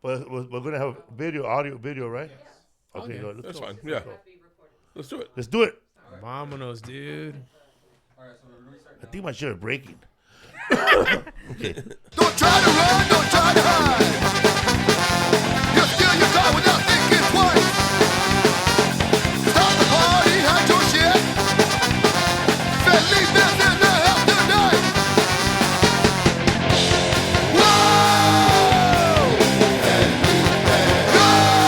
But we're gonna have audio, video, right? Yes. Okay, go. That's fine. Yeah. Let's do it. Let's do it. Vamonos, dude. I think my shit is breaking. Okay. Don't try to run, don't try to hide. You steal your car without thinking twice. Stop the party, hide your shit. Felipe's in the house tonight. Whoa! Go!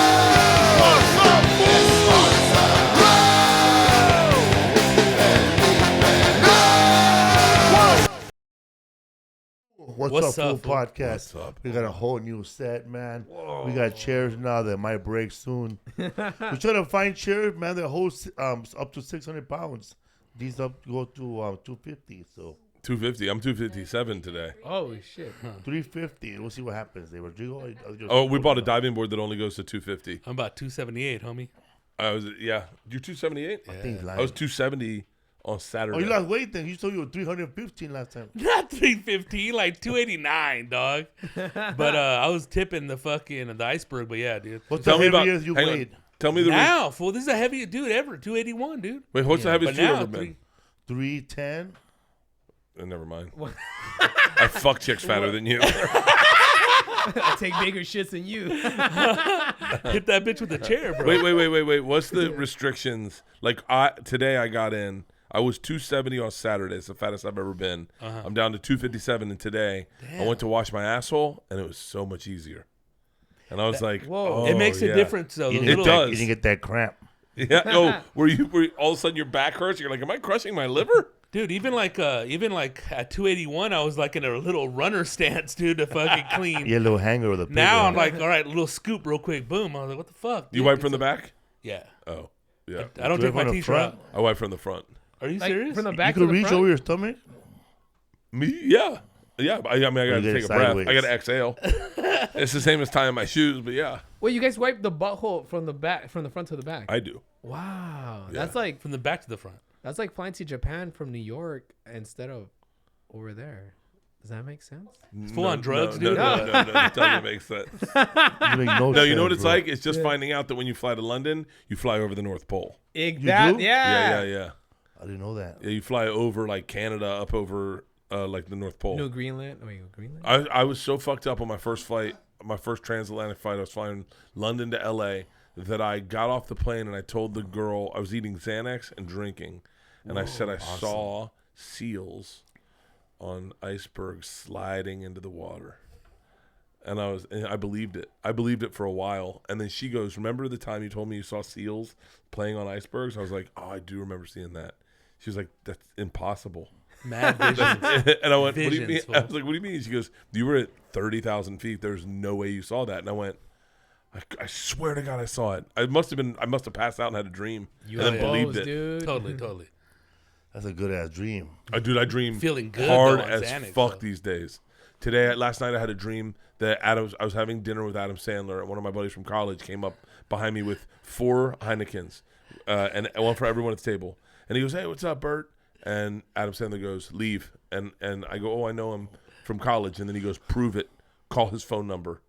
What's up, What's up, full fool? podcast? What's up? We got a whole new set, man. Whoa. We got chairs now that might break soon. We're trying to find chairs, man. That hold up to 600 pounds. These go to 250. So 250. I'm 257 today. Holy shit. 350. We'll see what happens. They Rodrigo. Oh, we bought a diving board that only goes to 250. I'm about 278, homie. You're 278? I think he's lying. I was 270 on Saturday. Oh, you lost weight then. You told you were 315 last time. Not 315, like 289, dog. But I was tipping the iceberg. But yeah, dude. What's Tell the me about- heaviest you hang on. weighed? Tell me the Now, fool, this is the heaviest dude ever. 281, dude. Wait, what's the heaviest But you now, ever been? 310. Never mind. I fuck chicks fatter than you. I take bigger shits than you. Hit that bitch with a chair, bro. Wait. What's the restrictions? Like today I got in. I was 270 on Saturday. It's the fattest I've ever been. I'm down to 257, and today I went to wash my asshole, and it was so much easier. And I was like, whoa. oh, It makes a yeah. difference, though. You does. didn't get that cramp. Yeah. Oh, were all of a sudden your back hurts? You're like, am I crushing my liver? Dude, even like at 281, I was like in a little runner stance, dude, to fucking clean. You had a little hanger with a pig. Now on I'm it. like, all right, a little scoop real quick. Boom. I was like, what the fuck? You dude? wipe from the back? Yeah. Oh, yeah. I don't Do it take my from the t-shirt front? out. I wipe from the front. Are you Like, serious? from the You back could to the reach front? over your stomach. Me? Yeah. Yeah. I mean, I got to get take it a breath. sideways. I got to exhale. It's the same as tying my shoes, but yeah, Wait, you guys wipe the butthole from the back, from the front to the back? I do. Wow. Yeah. That's like From the back to the front. flying to Japan from New York instead of over there. Does that make sense? It's full on drugs, no, dude. No, it doesn't make sense. You make No, you know what sense, it's bro. like? It's just finding out that when you fly to London, you fly over the North Pole. do? Yeah. Yeah. I didn't know that. Yeah, you fly over like Canada up over like the North Pole. No Greenland. Oh, wait, Greenland? I was so fucked up on my first flight, my first transatlantic flight. I was flying London to LA that I got off the plane and I told the girl I was eating Xanax and drinking, and I said I saw seals on icebergs sliding into the water. And I believed it. I believed it for a while. And then she goes, remember the time you told me you saw seals playing on icebergs? I was like, oh, I do remember seeing that. She was like, that's impossible. Mad visions. And I went, what do you mean? Visions, I was like, what do you mean? She goes, you were at 30,000 feet. There's no way you saw that. And I went, I swear to God I saw it. I must have passed out and had a dream. You and then believed exposed, it. dude. Totally. That's a good ass dream. Dude, I dream Feeling good, hard though, on as Xanax, fuck though. these days. Last night I had a dream that I was having dinner with Adam Sandler, and one of my buddies from college came up behind me with 4 Heinekens, and one for everyone at the table. And he goes, hey, what's up, Bert? And Adam Sandler goes, leave. And I go, oh, I know him from college. And then he goes, prove it. Call his phone number.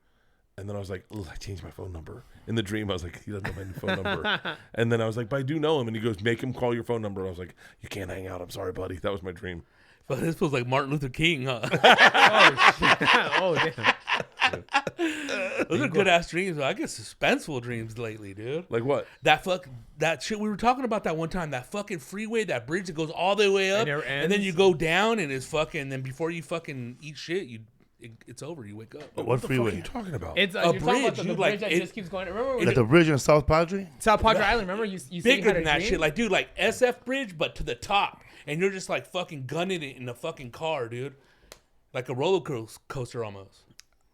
And then I was like, oh, I changed my phone number. In the dream, I was like, he doesn't know my new phone number. And then I was like, but I do know him. And he goes, make him call your phone number. And I was like, you can't hang out. I'm sorry, buddy. That was my dream. But this feels like Martin Luther King, huh? Oh, damn. Those are good ass dreams. I get suspenseful dreams lately, dude. Like what? That shit we were talking about that one time. That fucking freeway, that bridge that goes all the way up, never and then ends? you go down, and it's fucking. And then before you fucking eat shit, it's over. You wake up. What What the fuck are freeway? you talking about? It's A you're talking about bridge, the dude, bridge like, that it- just keeps going. Remember Like the bridge in South Padre? South Padre Island? Remember you said you Bigger had a than that dream? shit, like dude, like SF bridge, but to the top, and you're just like fucking gunning it in the fucking car, dude, like a roller coaster almost.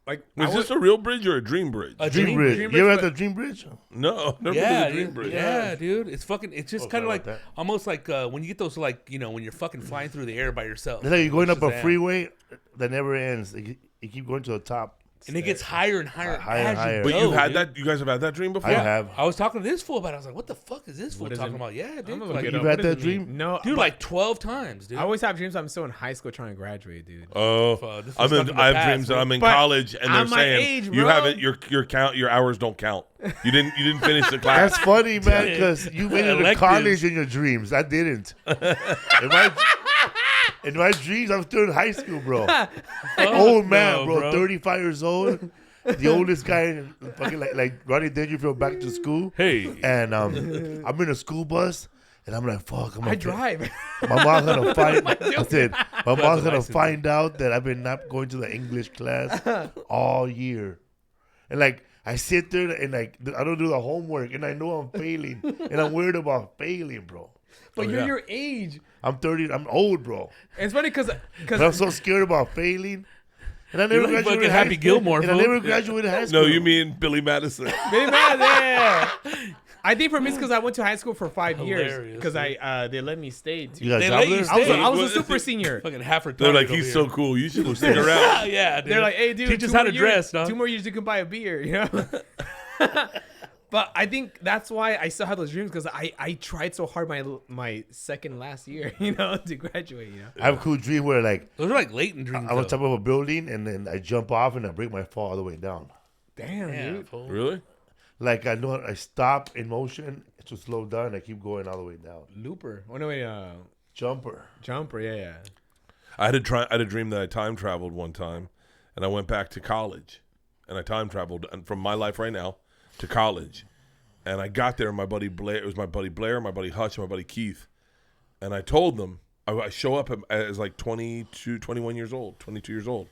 like Was this a real bridge or a dream bridge? A Dream Bridge. You ever had the Dream Bridge? No, never Yeah, been to the dream dude. bridge. Yeah, dude. It's fucking. It's just kind of sorry like about that. almost like when you get those like when you're fucking flying through the air by yourself. It's like you're going up a Shazam. freeway that never ends. You keep going to the top. And it gets higher and higher Higher as and higher. you But go, you had dude. that. You guys have had that dream before. I have. I was talking to this fool about it. I was like, what the fuck is this fool What is talking it? about? Yeah, dude. I'm gonna Like, look it you've up. had What does that it mean? dream? No, dude, but like 12 times, dude. I always have dreams I'm still in high school trying to graduate, dude. Oh, This was stuck in the I have past, dreams that bro. I'm in But college, and they're I'm my saying age, you bro. haven't your hours don't count. You didn't finish the class. That's funny, man, because you made it to Electives. college in your dreams. I didn't. In my dreams, I'm still in high school, bro. Old man, no, bro, 35 years old. The oldest guy, fucking like Ronnie Dangerfield back to school. Hey. And I'm in a school bus, and I'm like, fuck. I drive. My mom's gonna find. I said, my mom's gonna license. find out that I've been not going to the English class all year, and like I sit there and like I don't do the homework, and I know I'm failing, and I'm worried about failing, bro. But Oh, you're yeah. your age. I'm 30. I'm old, bro. It's funny because But I'm so scared about failing, and I never You're like graduated fucking high Happy school. Gilmore, and I fool. never graduated high school. No, you mean Billy Madison? yeah. I think for me it's because I went to high school for 5 years Hilarious, because they let me stay. You got a They job let you there? stay. I was a What- super senior. Fucking half retarded. They're like, over he's here. so cool. You should stick around. Yeah, dude. They're like, hey, dude, Teach us 2 how more to years- dress, dog. 2 more years you can buy a beer, you know? But I think that's why I still have those dreams because I tried so hard my second last year, you know, to graduate, you know? I have a cool dream where like Those are like latent dreams. I'm on though. top of a building and then I jump off and I break my fall all the way down. Damn, Yeah, dude. fool. Really? Like I know I stop in motion to slow down. And I keep going all the way down. Looper. Oh, no, wait, Jumper. jumper, yeah. I had a dream that I time traveled one time, and I went back to college, and I time traveled from my life right now to college, and I got there. My buddy Blair, it was my buddy Blair, my buddy Hutch, and my buddy Keith, and I told them I show up as like 21 years old, 22 years old,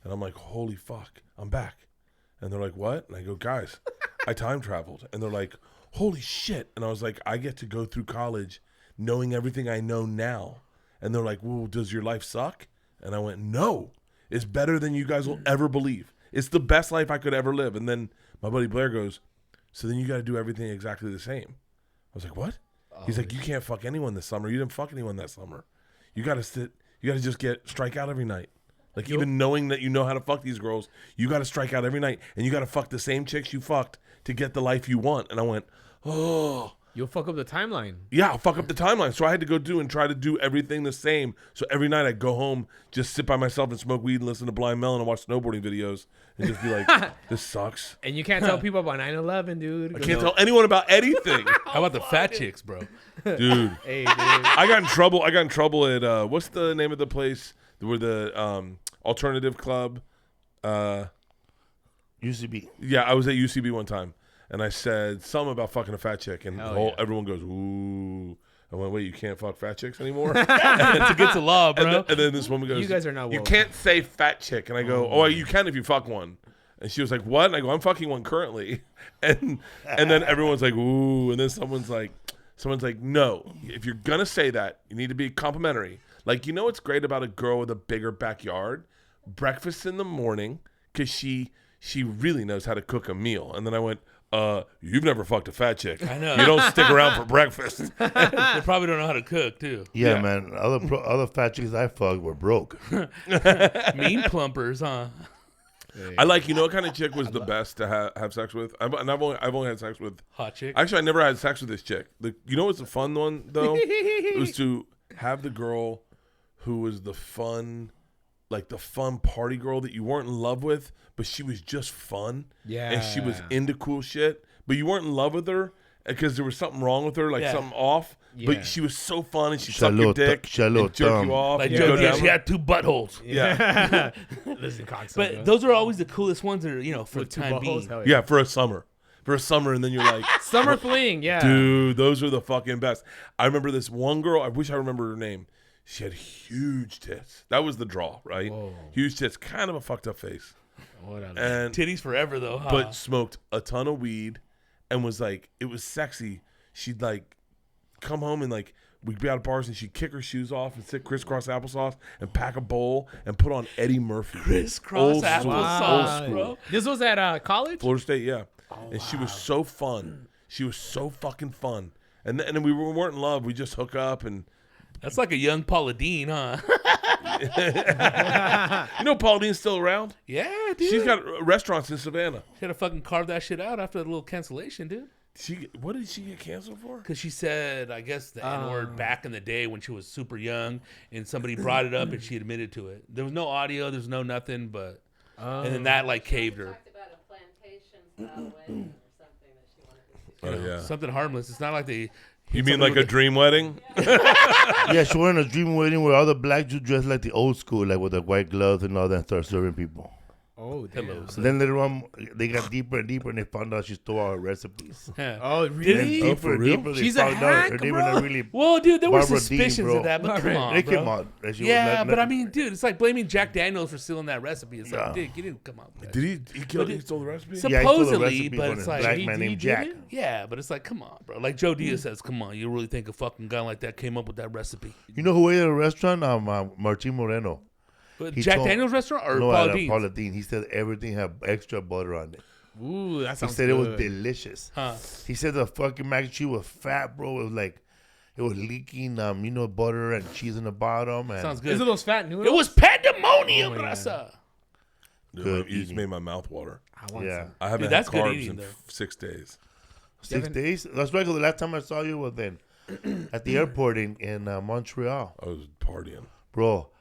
and I'm like, holy fuck, I'm back, and they're like, what? And I go, guys, I time traveled, and they're like, holy shit, and I was like, I get to go through college knowing everything I know now. And they're like, well, does your life suck? And I went, no, it's better than you guys will ever believe. It's the best life I could ever live. And then my buddy Blair goes, so then you got to do everything exactly the same. I was like, what? He's like, you can't fuck anyone this summer. You didn't fuck anyone that summer. You got to just strike out every night. Like even knowing that you know how to fuck these girls, you got to strike out every night. And you got to fuck the same chicks you fucked to get the life you want. And I went, oh. You'll fuck up the timeline. Yeah, I'll fuck up the timeline. So I had to go do and try to do everything the same. So every night I'd go home, just sit by myself and smoke weed and listen to Blind Melon and watch snowboarding videos and just be like, this sucks. And you can't tell people about 9/11, dude. I can't tell anyone about anything. How about the fat chicks, bro? Dude. Hey, dude. I got in trouble at what's the name of the place where the alternative club? UCB. Yeah, I was at UCB one time. And I said something about fucking a fat chick, and everyone goes, "Ooh!" I went, "Wait, you can't fuck fat chicks anymore?" It's against the law, bro. And then this woman goes, You guys are not You woke." can't say fat chick." And I go, "Oh, you can if you fuck one." And she was like, "What?" And I go, "I'm fucking one currently." And then everyone's like, "Ooh!" And then someone's like, "No, if you're gonna say that, you need to be complimentary. Like, you know what's great about a girl with a bigger backyard? Breakfast in the morning, because she really knows how to cook a meal." And then I went, you've never fucked a fat chick. I know. You don't stick around for breakfast. They probably don't know how to cook, too. Yeah, Yeah. man. Other fat chicks I fucked were broke. Mean plumpers, huh? I like, you know what kind of chick was the best to have sex with? I've only had sex with. Hot chick. Actually, I never had sex with this chick. You know what's the fun one though? It was to have the girl who was the fun party girl that you weren't in love with, but she was just fun. Yeah. And she was into cool shit, but you weren't in love with her because there was something wrong with her, like Yeah. something off. Yeah. But she was so fun, and she'd suck your Shalo dick, shalo and jerk thumb. you off. Like and Joe go Diaz, down. she had 2 buttholes. Yeah, Listen, cocksucker. But those are always the coolest ones that are, for With the 2 time buttholes, being. hell yeah, for a summer, and then you're like, Summer fling, yeah. dude, those are the fucking best. I remember this one girl. I wish I remember her name. She had huge tits. That was the draw, right? Whoa. Huge tits, kind of a fucked up face, Whatever. and Titties forever, though, huh? but smoked a ton of weed, and was like, it was sexy. She'd like come home and like we'd be out at bars, and she'd kick her shoes off and sit crisscross applesauce and pack a bowl and put on Eddie Murphy. crisscross Old school, applesauce, old bro. This was at college? Florida State, yeah. And she was so fun. She was so fucking fun. And then we weren't in love. We just hook up and That's like a young Paula Dean, huh? You know Pauline's still around? Yeah, dude. She's got restaurants in Savannah. She had to fucking carve that shit out after the little cancellation, dude. What did she get canceled for? Because she said, I guess, the N-word back in the day when she was super young, and somebody brought it up and she admitted to it. There was no audio, there's no nothing, but and then that like caved her. Talked about a plantation style wedding or something that she wanted to see. Yeah. Something harmless. It's not like they. You mean like a dream wedding? Yeah, she went on a dream wedding where all the black Jews dressed like the old school, like with the white gloves and all that, and start serving people. Oh, damn. Then later on, they got deeper and deeper, and they found out she stole all her recipes. Yeah. Oh, Did really? he? Deeper and deeper, they She's a found out hack, her name bro. was really Well, dude, there were Barbara Dean, suspicions bro. of that, but come on, They bro. came out. that she was Yeah, not- but I mean, dude, it's like blaming Jack Daniels for stealing that recipe. It's Yeah. like, Dick, you didn't come out with that. Did he stole the recipe? So- Yeah, he stole the supposedly, recipe but from it's a like- black He man did named Jack. it? Yeah, but it's like, come on, bro. Like Joe Diaz says, come on, you really think a fucking guy like that came up with that recipe? You know who ate at a restaurant? Martin Moreno. He Jack told- Daniels restaurant or No, Paul at Dean's? Paula Dean. He said everything had extra butter on it. Ooh, that He sounds said good. it was delicious. Huh. He said the fucking mac and cheese was fat, bro. It was like, it was leaking, butter and cheese in the bottom. And Sounds Is good. it those fat noodles? It was pandemonium, Oh, yeah. brasa. Good You just eating. made my mouth water. I want Yeah. some. I haven't Dude, that's had good carbs eating, in though. 6 days. 6 days? That's right, 'cause the last time I saw you was then at the airport in Montreal. I was partying. Bro,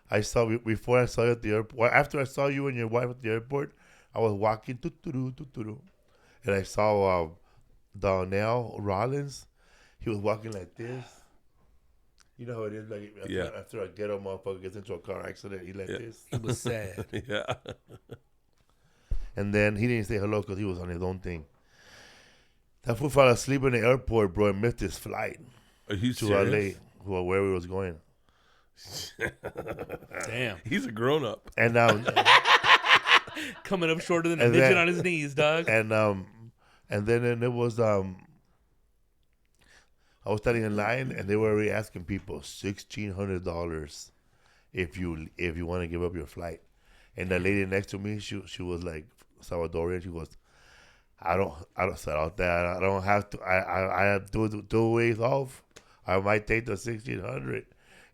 before I saw you at the airport, after I saw you and your wife at the airport, I was walking, and I saw Darnell Rollins. He was walking like this. You know how it is, like after a ghetto motherfucker gets into a car accident, he like this. He was sad. Yeah. And then he didn't say hello because he was on his own thing. That fool fell asleep in the airport, bro, and missed his flight Are you to serious? LA, where he was going. Damn. He's a grown up. And Coming up shorter than a And midget then- on his knees, dog. and then it was I was standing in line and they were already asking people $1,600 if you want to give up your flight. And the lady next to me, she was like Salvadorian. She goes, I don't set out that. I don't have to. I have 2 ways off. I might take the 1,600.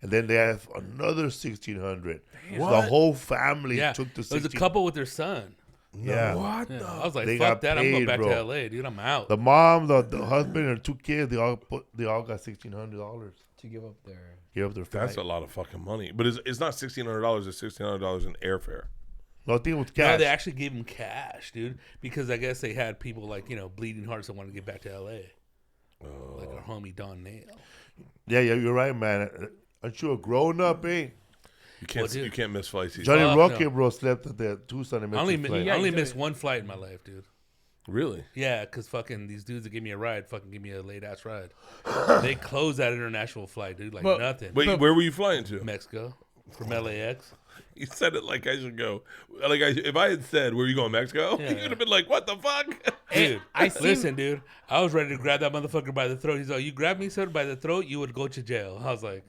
And then they have another 1,600. So the What? whole family Yeah. took the There was a 16. couple with their son. Yeah. What Yeah. the? I was like, They fuck got that. I'm going paid, back bro. to LA, dude. I'm out. The mom, the husband, and 2 kids, they all got $1,600. To give up their... Give up their flight. That's a lot of fucking money. But it's not $1,600. It's $1,600 in airfare. No, I think it was No, cash. they actually gave him cash, dude, because I guess they had people like, bleeding hearts that wanted to get back to LA. Like our homie Don Nail. Yeah, you're right, man. Aren't you a grown up, eh? You can't Well, dude. you can't miss flights. Either. Johnny Fuck Rocket, no. bro, slept at the Tucson and I only, flight. I only he's missed doing- one flight in my life, dude. Really? Yeah, because fucking these dudes that gave me a ride fucking give me a late ass ride. They closed that international flight, dude, like But- nothing. Wait, where were you flying to? Mexico from LAX. You said it like I should go. Like if I had said, "Where are you going, Mexico?" Yeah. You would have been like, "What the fuck?" Dude, I seen- listen, dude. I was ready to grab that motherfucker by the throat. He's like, "You grab me, sir, by the throat, you would go to jail." I was like,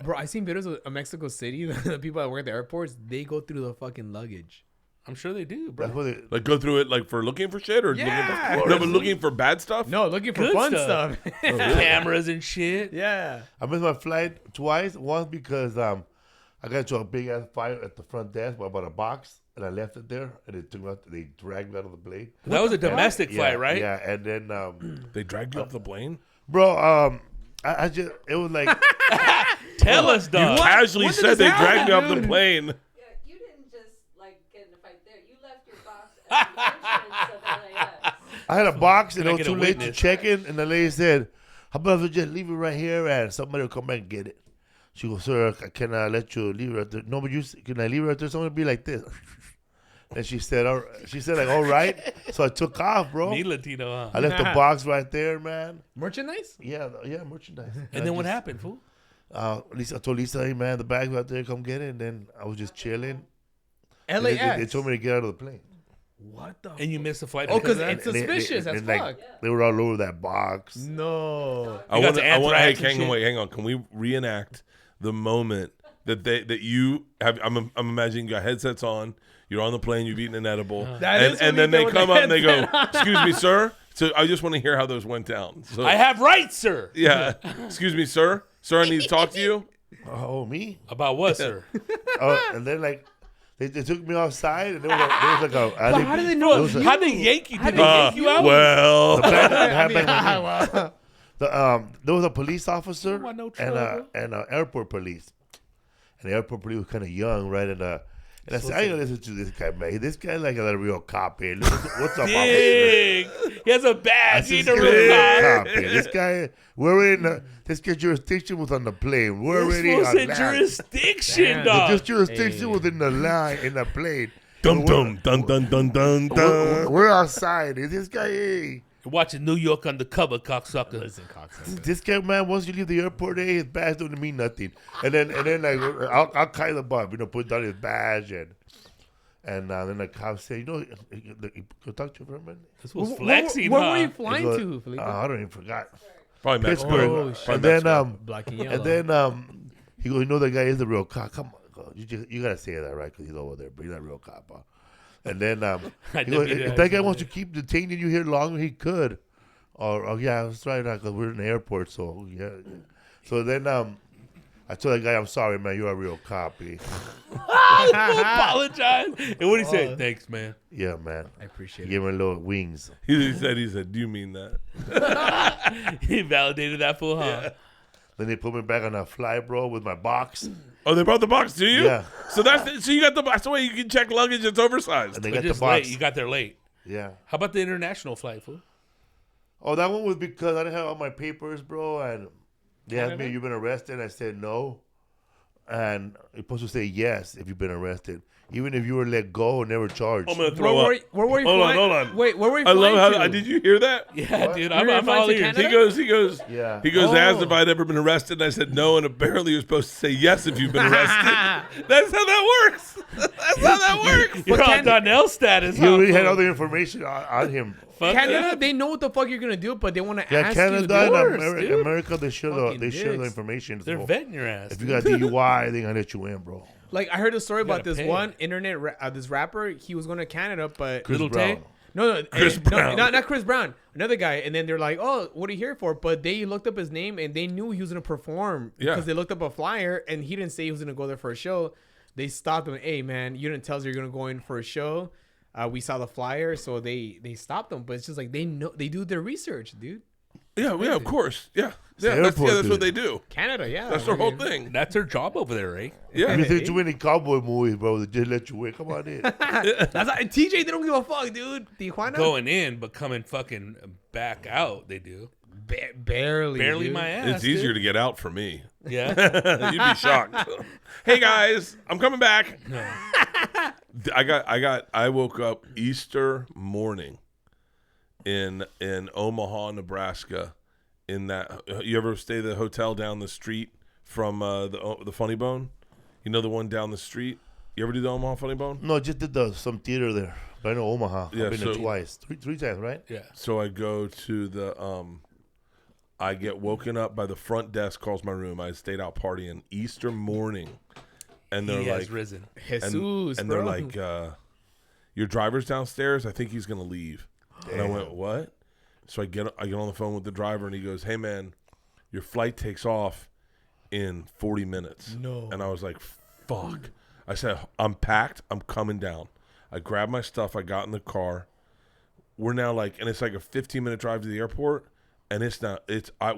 Bro, I seen videos of Mexico City. The people that work at the airports, they go through the fucking luggage. "I'm sure they do, bro." That's what they, Like go through it like for looking for shit or Yeah. looking for, no, but looking for bad stuff. No, looking for Good fun stuff. stuff. Cameras and shit. Yeah. I missed my flight twice. Once because I got into a big ass fight at the front desk about a box, and I left it there, and they dragged me out of the plane. That was a domestic flight, right? Yeah, and then, They dragged you off the plane. bro, I just it was like Tell us, dog. Casually When did said this they dragged me happen, off the dude? plane. Yeah, you didn't just get in a fight there. You left your box at the entrance of LAX. I had a box and Can I it was get a too late to witness? check in, and the lady said, "How about if I just leave it right here and somebody will come back and get it?" She goes, "Sir, can I let you leave it right there?" "No, but can I leave it right there?" Someone be like this. And she said, all right. So I took off, bro. Me Latino, huh? I left the box right there, man. Merchandise? Yeah, merchandise. And then what happened, fool? Lisa, I told Lisa, "Hey, man, the bag's right there. Come get it." And then I was just chilling. And LAX. They told me to get out of the plane. What the? And you missed the flight Oh, because because of it's that? suspicious as and, fuck. they were all over that box. No. I You got want. the I want. Hey, anthrax and hang on. Can we reenact the moment that you have? I'm imagining you got headsets on. You're on the plane. You've eaten an edible, That is and then they Felipe with come the up and they go, headset "Excuse me, sir." So I just want to hear how those went down. So, I have rights, sir. yeah. Excuse me, sir. Sir, I need to talk to you. Oh, me? About what, sir? And then like they took me outside, and there was like a. But how do they know? How they yank you? Did they yank you out? Well, there was a police officer want no and trouble. an airport police, and the airport police was kind of young, right? And I said, I ain't gonna listen to this guy, man. This guy like a real cop here. What's up, officer? Dig. He has a badge. He ain't a real Cop cop. here. This guy, we're in. This guy's jurisdiction was on the plane. We're already This on was a land. jurisdiction, This dog. jurisdiction was in the line in the plane. dum dum dun dun dun dun dun. We're outside. Is this guy? Hey. Watching New York undercover, cocksucker. Listen, cocksucker. This guy, man, once you leave the airport, his badge don't mean nothing. And then like, I'll kind of up, put down his badge and then the cop said, go talk to him for a minute. This was flexing, Where huh? were you flying He goes, to, Felipe? I don't even forgot. Probably Mexico. Pittsburgh. Oh, shit. And then Black and yellow. and then he goes, that guy is the real cop. Come on, you gotta say that, right? Because he's over there, but he's not a real cop. Huh? And then he goes, if that guy wants to keep detaining you here longer, he could. Or yeah, that's right, because we're in the airport, so yeah. So then I told that guy, I'm sorry, man, you're a real cop. Apologize. And what did he say? Thanks, man. Yeah, man. I appreciate He it. gave me a little wings. He said, do you mean that? He validated that fool, huh? Then they put me back on a fly, bro, with my box. Oh, they brought the box to you? Yeah. So so you got the box. So wait, you can check luggage. It's oversized. And they But got the just box. late. You got there late. Yeah. How about the international flight, fool? Oh, that one was because I didn't have all my papers, bro, and they asked me, "You've been arrested?" And I said no, and you're supposed to say yes if you've been arrested, even if you were let go and never charged. I'm gonna throw up. Where were you Hold on, flying? hold on. Wait, where were you I flying love to? how. Did you hear that? Yeah, What? dude. You I'm were flying all to ears. Canada? He goes. Yeah. He goes. Asked Oh. if I'd ever been arrested, and I said no. And apparently, you're supposed to say yes if you've been arrested. That's how that works. That's how that works. You're on Canada- Darnell status, He huh? already had fool? all the information on him. Fuck Canada, yeah. they know what the fuck you're gonna do, but they want to Yeah, ask Canada you. and Yours, dude. America, they share Fucking the dicks. information. They're So vetting your ass. if you got DUI, they gonna let you in, bro. Like I heard a story about gotta this pay. one this rapper. He was going to Canada, but Chris Little Brown. Tay? no, Chris Brown. not Chris Brown, another guy. And then they're like, "Oh, what are you here for?" But they looked up his name and they knew he was going to perform Yeah. because they looked up a flyer and he didn't say he was going to go there for a show. They stopped him. Hey, man, you didn't tell us you're going to go in for a show. We saw the flyer, so they stopped him. But it's just like they know, they do their research, dude. Yeah, of course. Yeah, airport, that's what dude. they do. Canada, yeah, That's their whole thing. That's her job over there, eh? Yeah. You think too many cowboy movies, bro? They just let you in. Come on in. That's like, TJ. They don't give a fuck, dude. Tijuana, Going in, but coming fucking back out, they do. barely, Barely dude. my ass. It's easier to get out for me. Yeah. You'd be shocked. Hey guys, I'm coming back. I woke up Easter morning in Omaha, Nebraska. In that, you ever stay at the hotel down the street from the Funny Bone? You know the one down the street. You ever do the Omaha Funny Bone? No, just did some theater there. But I know Omaha. Yeah, I've been so- there twice, three times, right? Yeah. So I go to the I get woken up by the front desk, calls my room. I stayed out partying Easter morning, and they're He has like, risen. Jesus, and bro. they're like, your driver's downstairs. I think he's gonna leave. And I went, what? So I get on the phone with the driver, and he goes, hey man, your flight takes off in 40 minutes. No. And I was like, fuck. I said, I'm packed. I'm coming down. I grabbed my stuff. I got in the car. We're now and it's like a 15-minute drive to the airport, and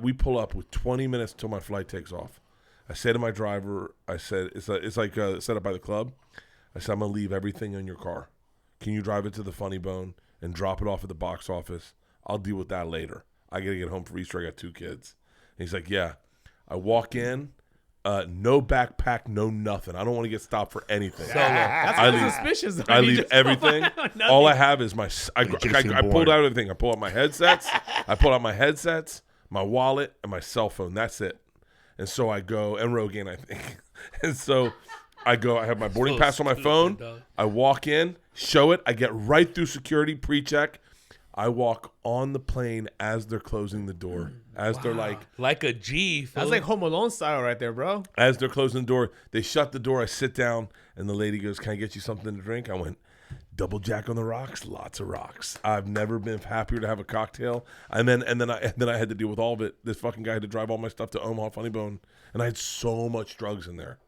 we pull up with 20 minutes till my flight takes off. I said to my driver, I said, it's like set up by the club. I said, I'm going to leave everything in your car. Can you drive it to the Funny Bone and drop it off at the box office? I'll deal with that later. I got to get home for Easter. I got 2 kids. And he's like, yeah. I walk in, no backpack, no nothing. I don't want to get stopped for anything. That's I kind of leave- suspicious. I You leave just- everything. Nothing. All I have is I Jason pulled Bourne. out everything. I pulled out my headsets. My wallet, and my cell phone. That's it. And so I go, and Rogaine, I think. And so I go, I have my boarding So pass on my stupid, phone. dog. I walk in, show it. I get right through security, pre-check. I walk on the plane as they're closing the door. As they're Like a G. That's fool. like Home Alone style right there, bro. as they're closing the door, they shut the door. I sit down, and the lady goes, "Can I get you something to drink?" I went, Double Jack on the rocks, lots of rocks. I've never been happier to have a cocktail. And then I had to deal with all of it. This fucking guy had to drive all my stuff to Omaha Funny Bone, and I had so much drugs in there.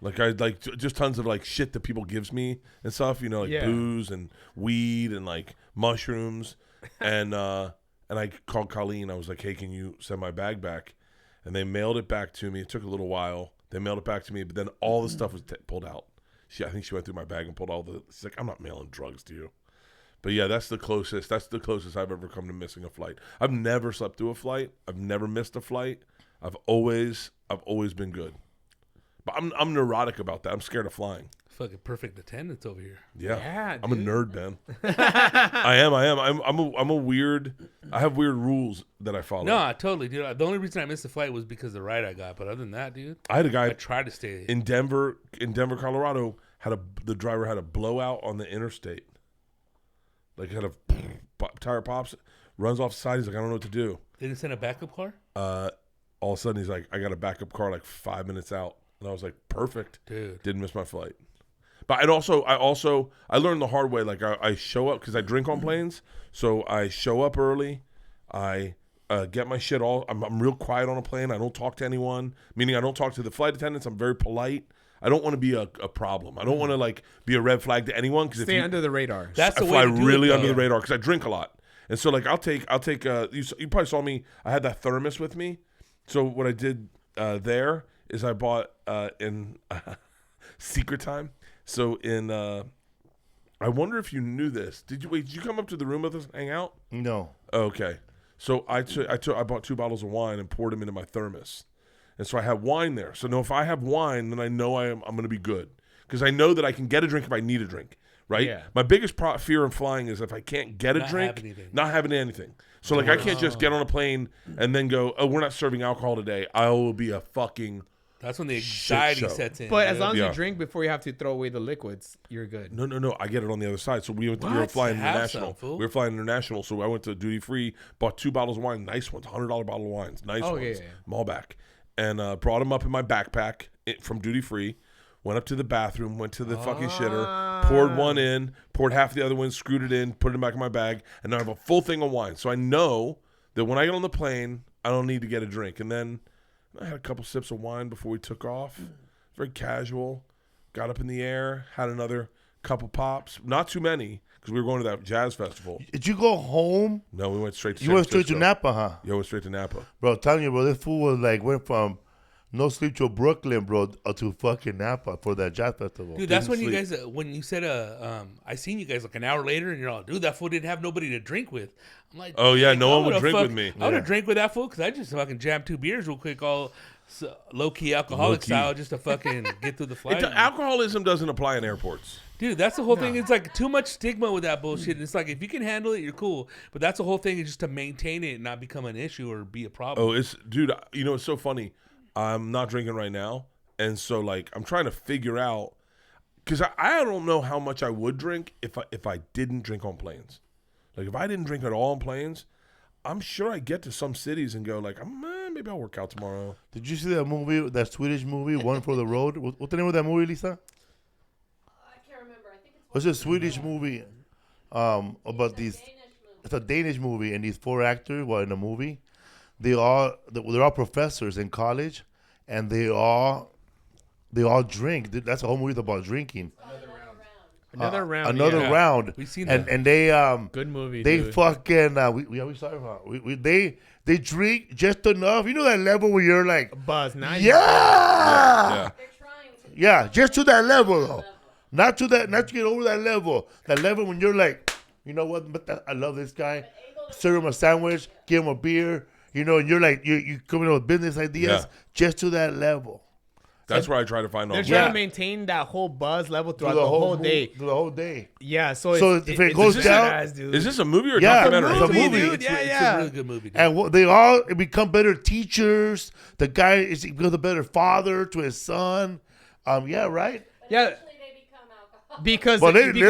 Like I like just tons of like shit that people gives me and stuff, you know, like booze and weed and like mushrooms. And I called Colleen. I was like, "Hey, can you send my bag back?" And they mailed it back to me. It took a little while. They mailed it back to me, but then all the stuff was pulled out. I think she went through my bag and pulled all the. She's like, "I'm not mailing drugs to you." But yeah, that's the closest. That's the closest I've ever come to missing a flight. I've never slept through a flight. I've never missed a flight. I've always been good. But I'm neurotic about that. I'm scared of flying. Fucking perfect attendance over here. Yeah, I'm a nerd, man. I am. I'm a weird. I have weird rules that I follow. No, totally, dude. The only reason I missed the flight was because of the ride I got. But other than that, dude, I had a guy. I tried to stay in Denver, Colorado. The driver had a blowout on the interstate. Like had a tire pops, runs off the side. He's like, I don't know what to do. They didn't send a backup car. All of a sudden he's like, I got a backup car like 5 minutes out, and I was like, perfect, dude. Didn't miss my flight. But I learned the hard way. Like I show up because I drink on planes, so I show up early. I get my shit all. I'm real quiet on a plane. I don't talk to anyone. Meaning I don't talk to the flight attendants. I'm very polite. I don't want to be a problem. I don't want to like be a red flag to anyone because stay under the radar. That's the I way fly to do really it, under the radar because I drink a lot. And so like I'll take. You probably saw me. I had that thermos with me. So what I did there is I bought in secret time. So in I wonder if you knew this. Did you come up to the room with us and hang out? No. Okay. So I bought 2 bottles of wine and poured them into my thermos. And so I have wine there. So now if I have wine, then I know I'm going to be good. Because I know that I can get a drink if I need a drink, right? Yeah. My biggest fear in flying is if I can't get a drink, not having anything. So like I can't just get on a plane and then go, oh, we're not serving alcohol today. I will be a fucking That's when the anxiety sets in. But as long as you drink before you have to throw away the liquids, you're good. No. I get it on the other side. So we were flying international. We were flying international. So I went to duty free, bought 2 bottles of wine, nice ones, $100 bottle of wines, nice ones, Malbec. And brought them up in my backpack from duty free. Went up to the bathroom, went to the fucking shitter, poured one in, poured half the other one, screwed it in, put it back in my bag, and now I have a full thing of wine. So I know that when I get on the plane, I don't need to get a drink. And then I had a couple sips of wine before we took off. Very casual. Got up in the air, had another couple pops. Not too many, because we were going to that jazz festival. Did you go home? No, we went straight to You went straight to Napa, huh? Yeah, we went straight to Napa. Bro, I'm telling you, bro, this fool was like, went from no sleep to Brooklyn, bro, to fucking Napa for that jazz festival. Dude, that's when you guys, when you said, I seen you guys like an hour later, and you're all, dude, that fool didn't have nobody to drink with. I'm like, oh, yeah, no one would drink with me. I would have drank with that fool, because I just fucking jammed 2 beers real quick, all low-key alcoholic style, just to fucking get through the flight. Alcoholism doesn't apply in airports. Dude, that's the whole thing. It's like too much stigma with that bullshit. It's like if you can handle it, you're cool. But that's the whole thing, is just to maintain it and not become an issue or be a problem. Oh, dude, you know, it's so funny. I'm not drinking right now. And so, like, I'm trying to figure out, because I don't know how much I would drink if I didn't drink on planes. Like, if I didn't drink at all on planes, I'm sure I get to some cities and go, like, maybe I'll work out tomorrow. Did you see that movie, that Swedish movie, One for the Road? What's the name of that movie, Lisa? It's a Swedish movie about these. It's a Danish movie, and these 4 actors were in a movie. They're all professors in college, and they all drink. That's a whole movie about drinking. Another round. We've seen that. And they good movie. They dude. fucking we sorry about they drink just enough. You know that level where you're like buzz. Nice. Yeah. Yeah, just to that level though. Not to get over that level. That level when you're like, you know what? But I love this guy. Serve him a sandwich, give him a beer. You know, and you're like, you coming up with business ideas just to that level. That's where I try to find all. They're trying to maintain that whole buzz level throughout the whole day. Through the whole day. Yeah. So if it goes down, is this a movie or a documentary? It's a movie. Dude. It's a really good movie. Dude. And they all become better teachers. The guy becomes a better father to his son. Yeah, right. Yeah. Because they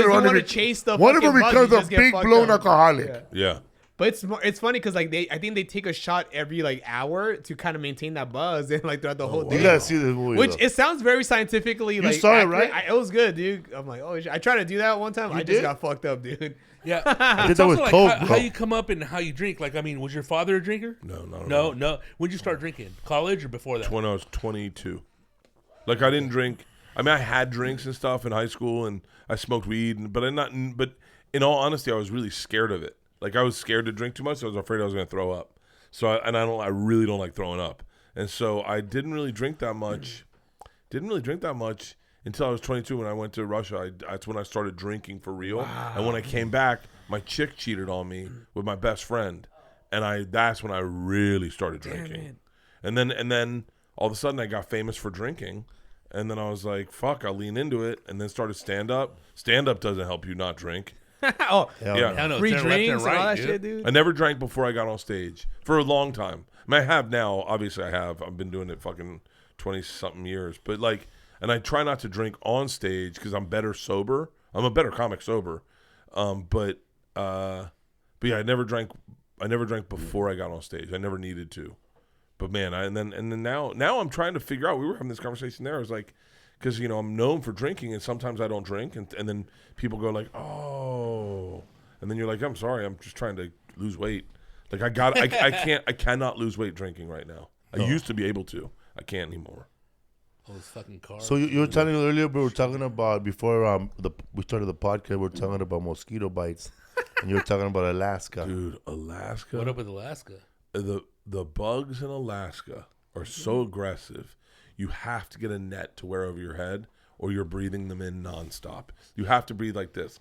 want to chase the one of them becomes a buzz, big blown alcoholic. Yeah. But it's funny because like I think they take a shot every like hour to kind of maintain that buzz and like throughout the whole day. You gotta see this movie. Which though. it sounds very scientifically. You like saw it, accurate. right? It was good, dude. I'm like, oh shit. I tried to do that one time. I did? just got fucked up, dude. Yeah, did it's that also with like Coke, how bro. you come up and how you drink. Like, I mean, was your father a drinker? No. When'd you start drinking? College or before that? When I was 22. Like I didn't drink. I mean, I had drinks and stuff in high school, and I smoked weed, but But in all honesty, I was really scared of it. Like I was scared to drink too much. So I was afraid I was going to throw up. So I really don't like throwing up, and so I didn't really drink that much. Until I was 22 when I went to Russia. That's when I started drinking for real. Wow. And when I came back, my chick cheated on me with my best friend, and that's when I really started drinking. And then all of a sudden I got famous for drinking, and then I was like, fuck, I'll lean into it, and then started stand up. Stand up doesn't help you not drink. Oh, Yeah. Hell no, free turn left and drinks and right, all that dude. shit, dude. I never drank before I got on stage for a long time. I mean, I have now. Obviously, I have. I've been doing it fucking 20-something years. But like, and I try not to drink on stage because I'm better sober. I'm a better comic sober. But yeah, I never drank before I got on stage. I never needed to. But man, and then now I'm trying to figure out. We were having this conversation there. I was like, because I'm known for drinking, and sometimes I don't drink, and then people go like, oh, and then you're like, I'm sorry, I'm just trying to lose weight. Like I cannot lose weight drinking right now. I used to be able to. I can't anymore. All those fucking cars. So you were telling earlier, we were talking about before we started the podcast. We were talking about mosquito bites, and you were talking about Alaska. Dude, Alaska. What up with Alaska? The bugs in Alaska are so aggressive. You have to get a net to wear over your head, or you're breathing them in nonstop. You have to breathe like this.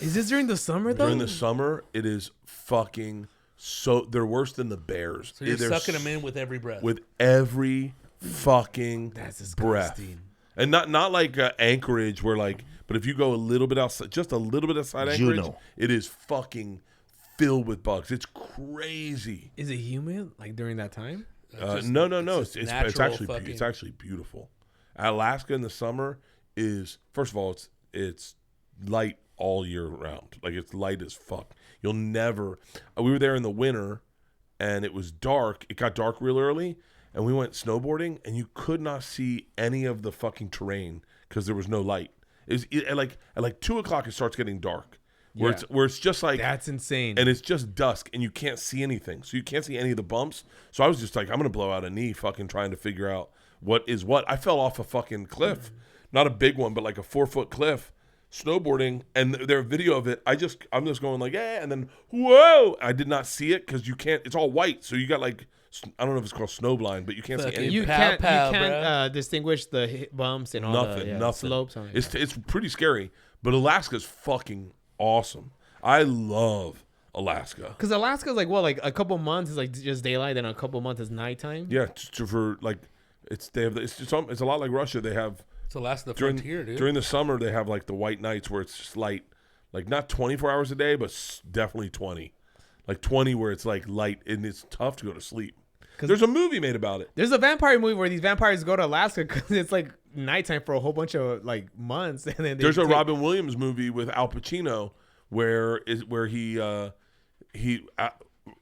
Is this during the summer though? During the summer, it is fucking so. They're worse than the bears. So you're They're sucking them in with every breath. with every fucking That's breath. disgusting. And not like Anchorage, where like, but if you go a little bit outside, just a little bit outside Anchorage, Juneau. it is fucking filled with bugs. It's crazy. Is it humid like during that time? No. just It's natural actually fucking- it's actually beautiful. Alaska in the summer is, first of all, it's light all year round. Like it's light as fuck. You'll never. We were there in the winter, and it was dark. It got dark real early, and we went snowboarding, and you could not see any of the fucking terrain because there was no light. At like 2:00 it starts getting dark, where it's just like That's insane. and it's just dusk, and you can't see anything. So you can't see any of the bumps. So I was just like, I'm gonna blow out a knee, fucking trying to figure out what is what. I fell off a fucking cliff, not a big one, but like a 4-foot cliff, snowboarding. And their video of it, I'm just going like, yeah, and then whoa! I did not see it because you can't. It's all white, so you got like, I don't know if it's called snowblind, but you can't see Fucking anything. you Pow, can't pow, distinguish the bumps and all Nothing. the slopes. On it. It's pretty scary, but Alaska's fucking awesome. I love Alaska. Because Alaska's like a couple months is like just daylight, then a couple months is nighttime. Yeah, for like, it's a lot like Russia. They have It's Alaska, the during frontier, dude. during the summer they have like the white nights where it's just light, like not 24 hours a day, but definitely 20, like 20 where it's like light and it's tough to go to sleep. There's a movie made about it. There's a vampire movie where these vampires go to Alaska because it's like nighttime for a whole bunch of like months, and then There's a Robin Williams movie with Al Pacino where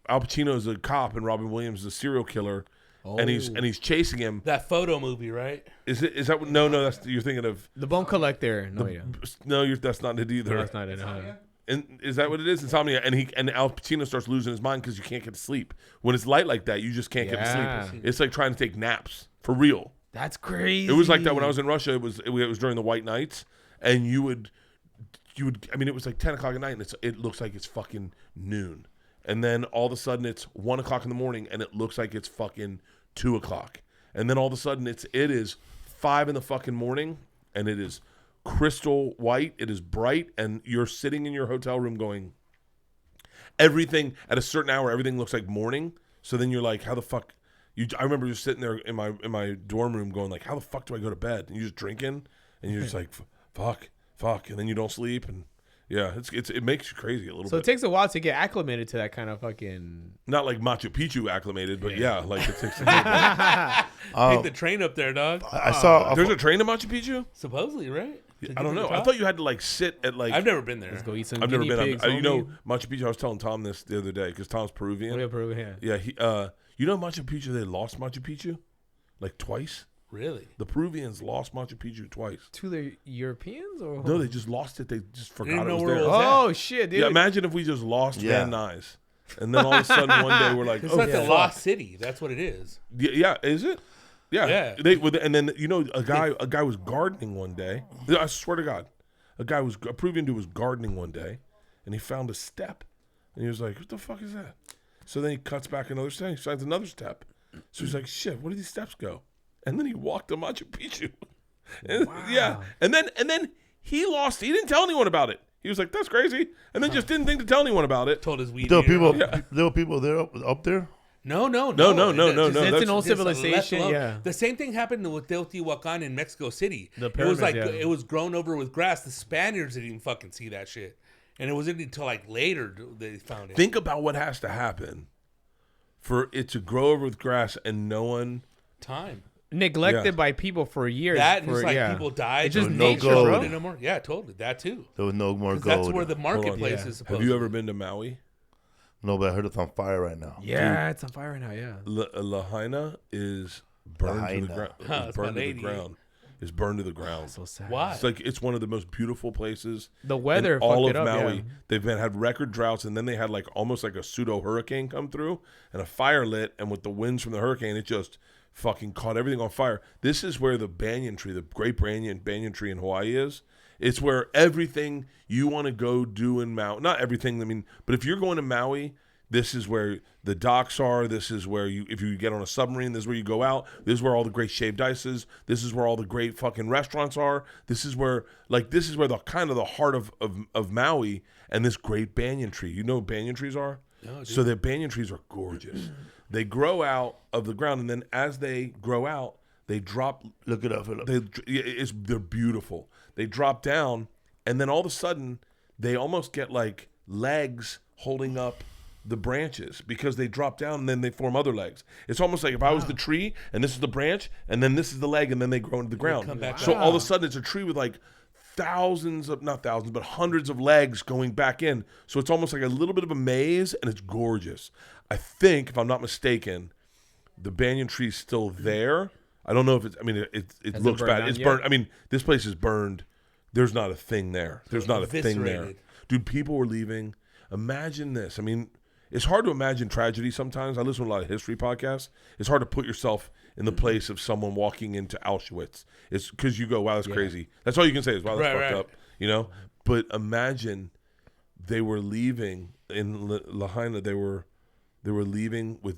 Al Pacino's a cop and Robin Williams is a serial killer, and he's chasing him. That photo movie, right? Is that no? That's you're thinking of. The Bone Collector. No, That's not it either. that's not it. And is that what it is? Insomnia. And Al Pacino starts losing his mind because you can't get to sleep. When it's light like that, you just can't get Yeah. to sleep. It's like trying to take naps for real. That's crazy. It was like that when I was in Russia. It was during the white nights, and you would. I mean, it was like 10 o'clock at night, and it looks like it's fucking noon, and then all of a sudden it's 1 o'clock in the morning, and it looks like it's fucking 2 o'clock, and then all of a sudden it is 5 in the fucking morning, and it is crystal white. It is bright, and you're sitting in your hotel room going. Everything at a certain hour, everything looks like morning. So then you're like, how the fuck? I remember just sitting there in my dorm room going like, how the fuck do I go to bed? And you're just drinking, and you're just like, fuck, and then you don't sleep, and yeah, it makes you crazy a little So bit. it takes a while to get acclimated to that kind of fucking. Not like Machu Picchu acclimated, but yeah, like it takes. Take the train up there, dog. I saw. There's a train to Machu Picchu. Supposedly, right? I don't know. I thought you had to like sit at like. I've never been there. Let's go eat some. I've never guinea been. pigs, You know, homie. Machu Picchu. I was telling Tom this the other day because Tom's Peruvian. Yeah, Peruvian. Yeah, you know Machu Picchu. They lost Machu Picchu, like twice. Really? The Peruvians lost Machu Picchu twice. To the Europeans or No, they just lost it. They just forgot didn't it know was where there. it was. Oh shit, dude. Yeah, imagine if we just lost Yeah. Van Nuys, and then all of a sudden one day we're like, It's oh, like the fuck. lost city. That's what it is. Yeah, is it? Yeah. Yeah. And then you know a guy was gardening one day. I swear to God, a Peruvian dude was gardening one day, and he found a step, and he was like, "What the fuck is that?" So then he cuts back another step. He finds another step. So he's like, "Shit, where did these steps go?" And then he walked to Machu Picchu. And, yeah, and then he lost. He didn't tell anyone about it. He was like, "That's crazy," and then just didn't think to tell anyone about it. Told his weed. There were eater. people. There were people there up there. No. No. It's that's- an old Just left civilization. alone. Yeah. The same thing happened with Teotihuacan in Mexico City. The it was pyramids, like yeah. it was grown over with grass. The Spaniards didn't even fucking see that shit, and it wasn't until like later they found it. Think about what has to happen for it to grow over with grass and no one. Time. Neglected Yeah. by people for years. That and for, it's like yeah. people died. It's just There was no nature, gold. bro. No more. Yeah, totally. That too. There was no more 'Cause gold. that's where the marketplace Yeah. is supposed. Have you ever been to Maui? No, but I heard it's on fire right now. Yeah, it's on fire right now. Yeah. Lahaina is burned to the Lahaina. ground. Huh, it's burned about to the 80. ground. Is burned to the ground. So sad. Why? It's like it's one of the most beautiful places. The weather in all of fucked it up, Maui. yeah. They've had record droughts, and then they had like almost like a pseudo hurricane come through, and a fire lit, and with the winds from the hurricane, it just fucking caught everything on fire. This is where the banyan tree, the great banyan tree in Hawaii is. It's where everything you want to go do in Maui. Not everything. I mean, but if you're going to Maui, this is where the docks are. This is where if you get on a submarine, this is where you go out. This is where all the great shaved ice is. This is where all the great fucking restaurants are. This is where the kind of the heart of Maui and this great banyan tree. You know what banyan trees are? No, dude. So the banyan trees are gorgeous. They grow out of the ground, and then as they grow out, they drop. Look it up, Philip. They're beautiful. They drop down, and then all of a sudden, they almost get like legs holding up the branches because they drop down and then they form other legs. It's almost like if I was the tree and this is the branch and then this is the leg and then they grow into the ground. come back So up. all of a sudden it's a tree with like not thousands, but hundreds of legs going back in. So it's almost like a little bit of a maze, and it's gorgeous. I think, if I'm not mistaken, the banyan tree is still there. I don't know if it's. I mean, it Has looks it burned bad. down It's yet? burned. I mean, this place is burned. There's not a thing there. There's not a thing there, Eviscerated. dude. People were leaving. Imagine this. I mean, it's hard to imagine tragedy sometimes. I listen to a lot of history podcasts. It's hard to put yourself in the place of someone walking into Auschwitz. It's because you go, wow, that's crazy. That's all you can say is, wow, that's fucked up. You know? But imagine they were leaving in Lahaina. They were leaving with.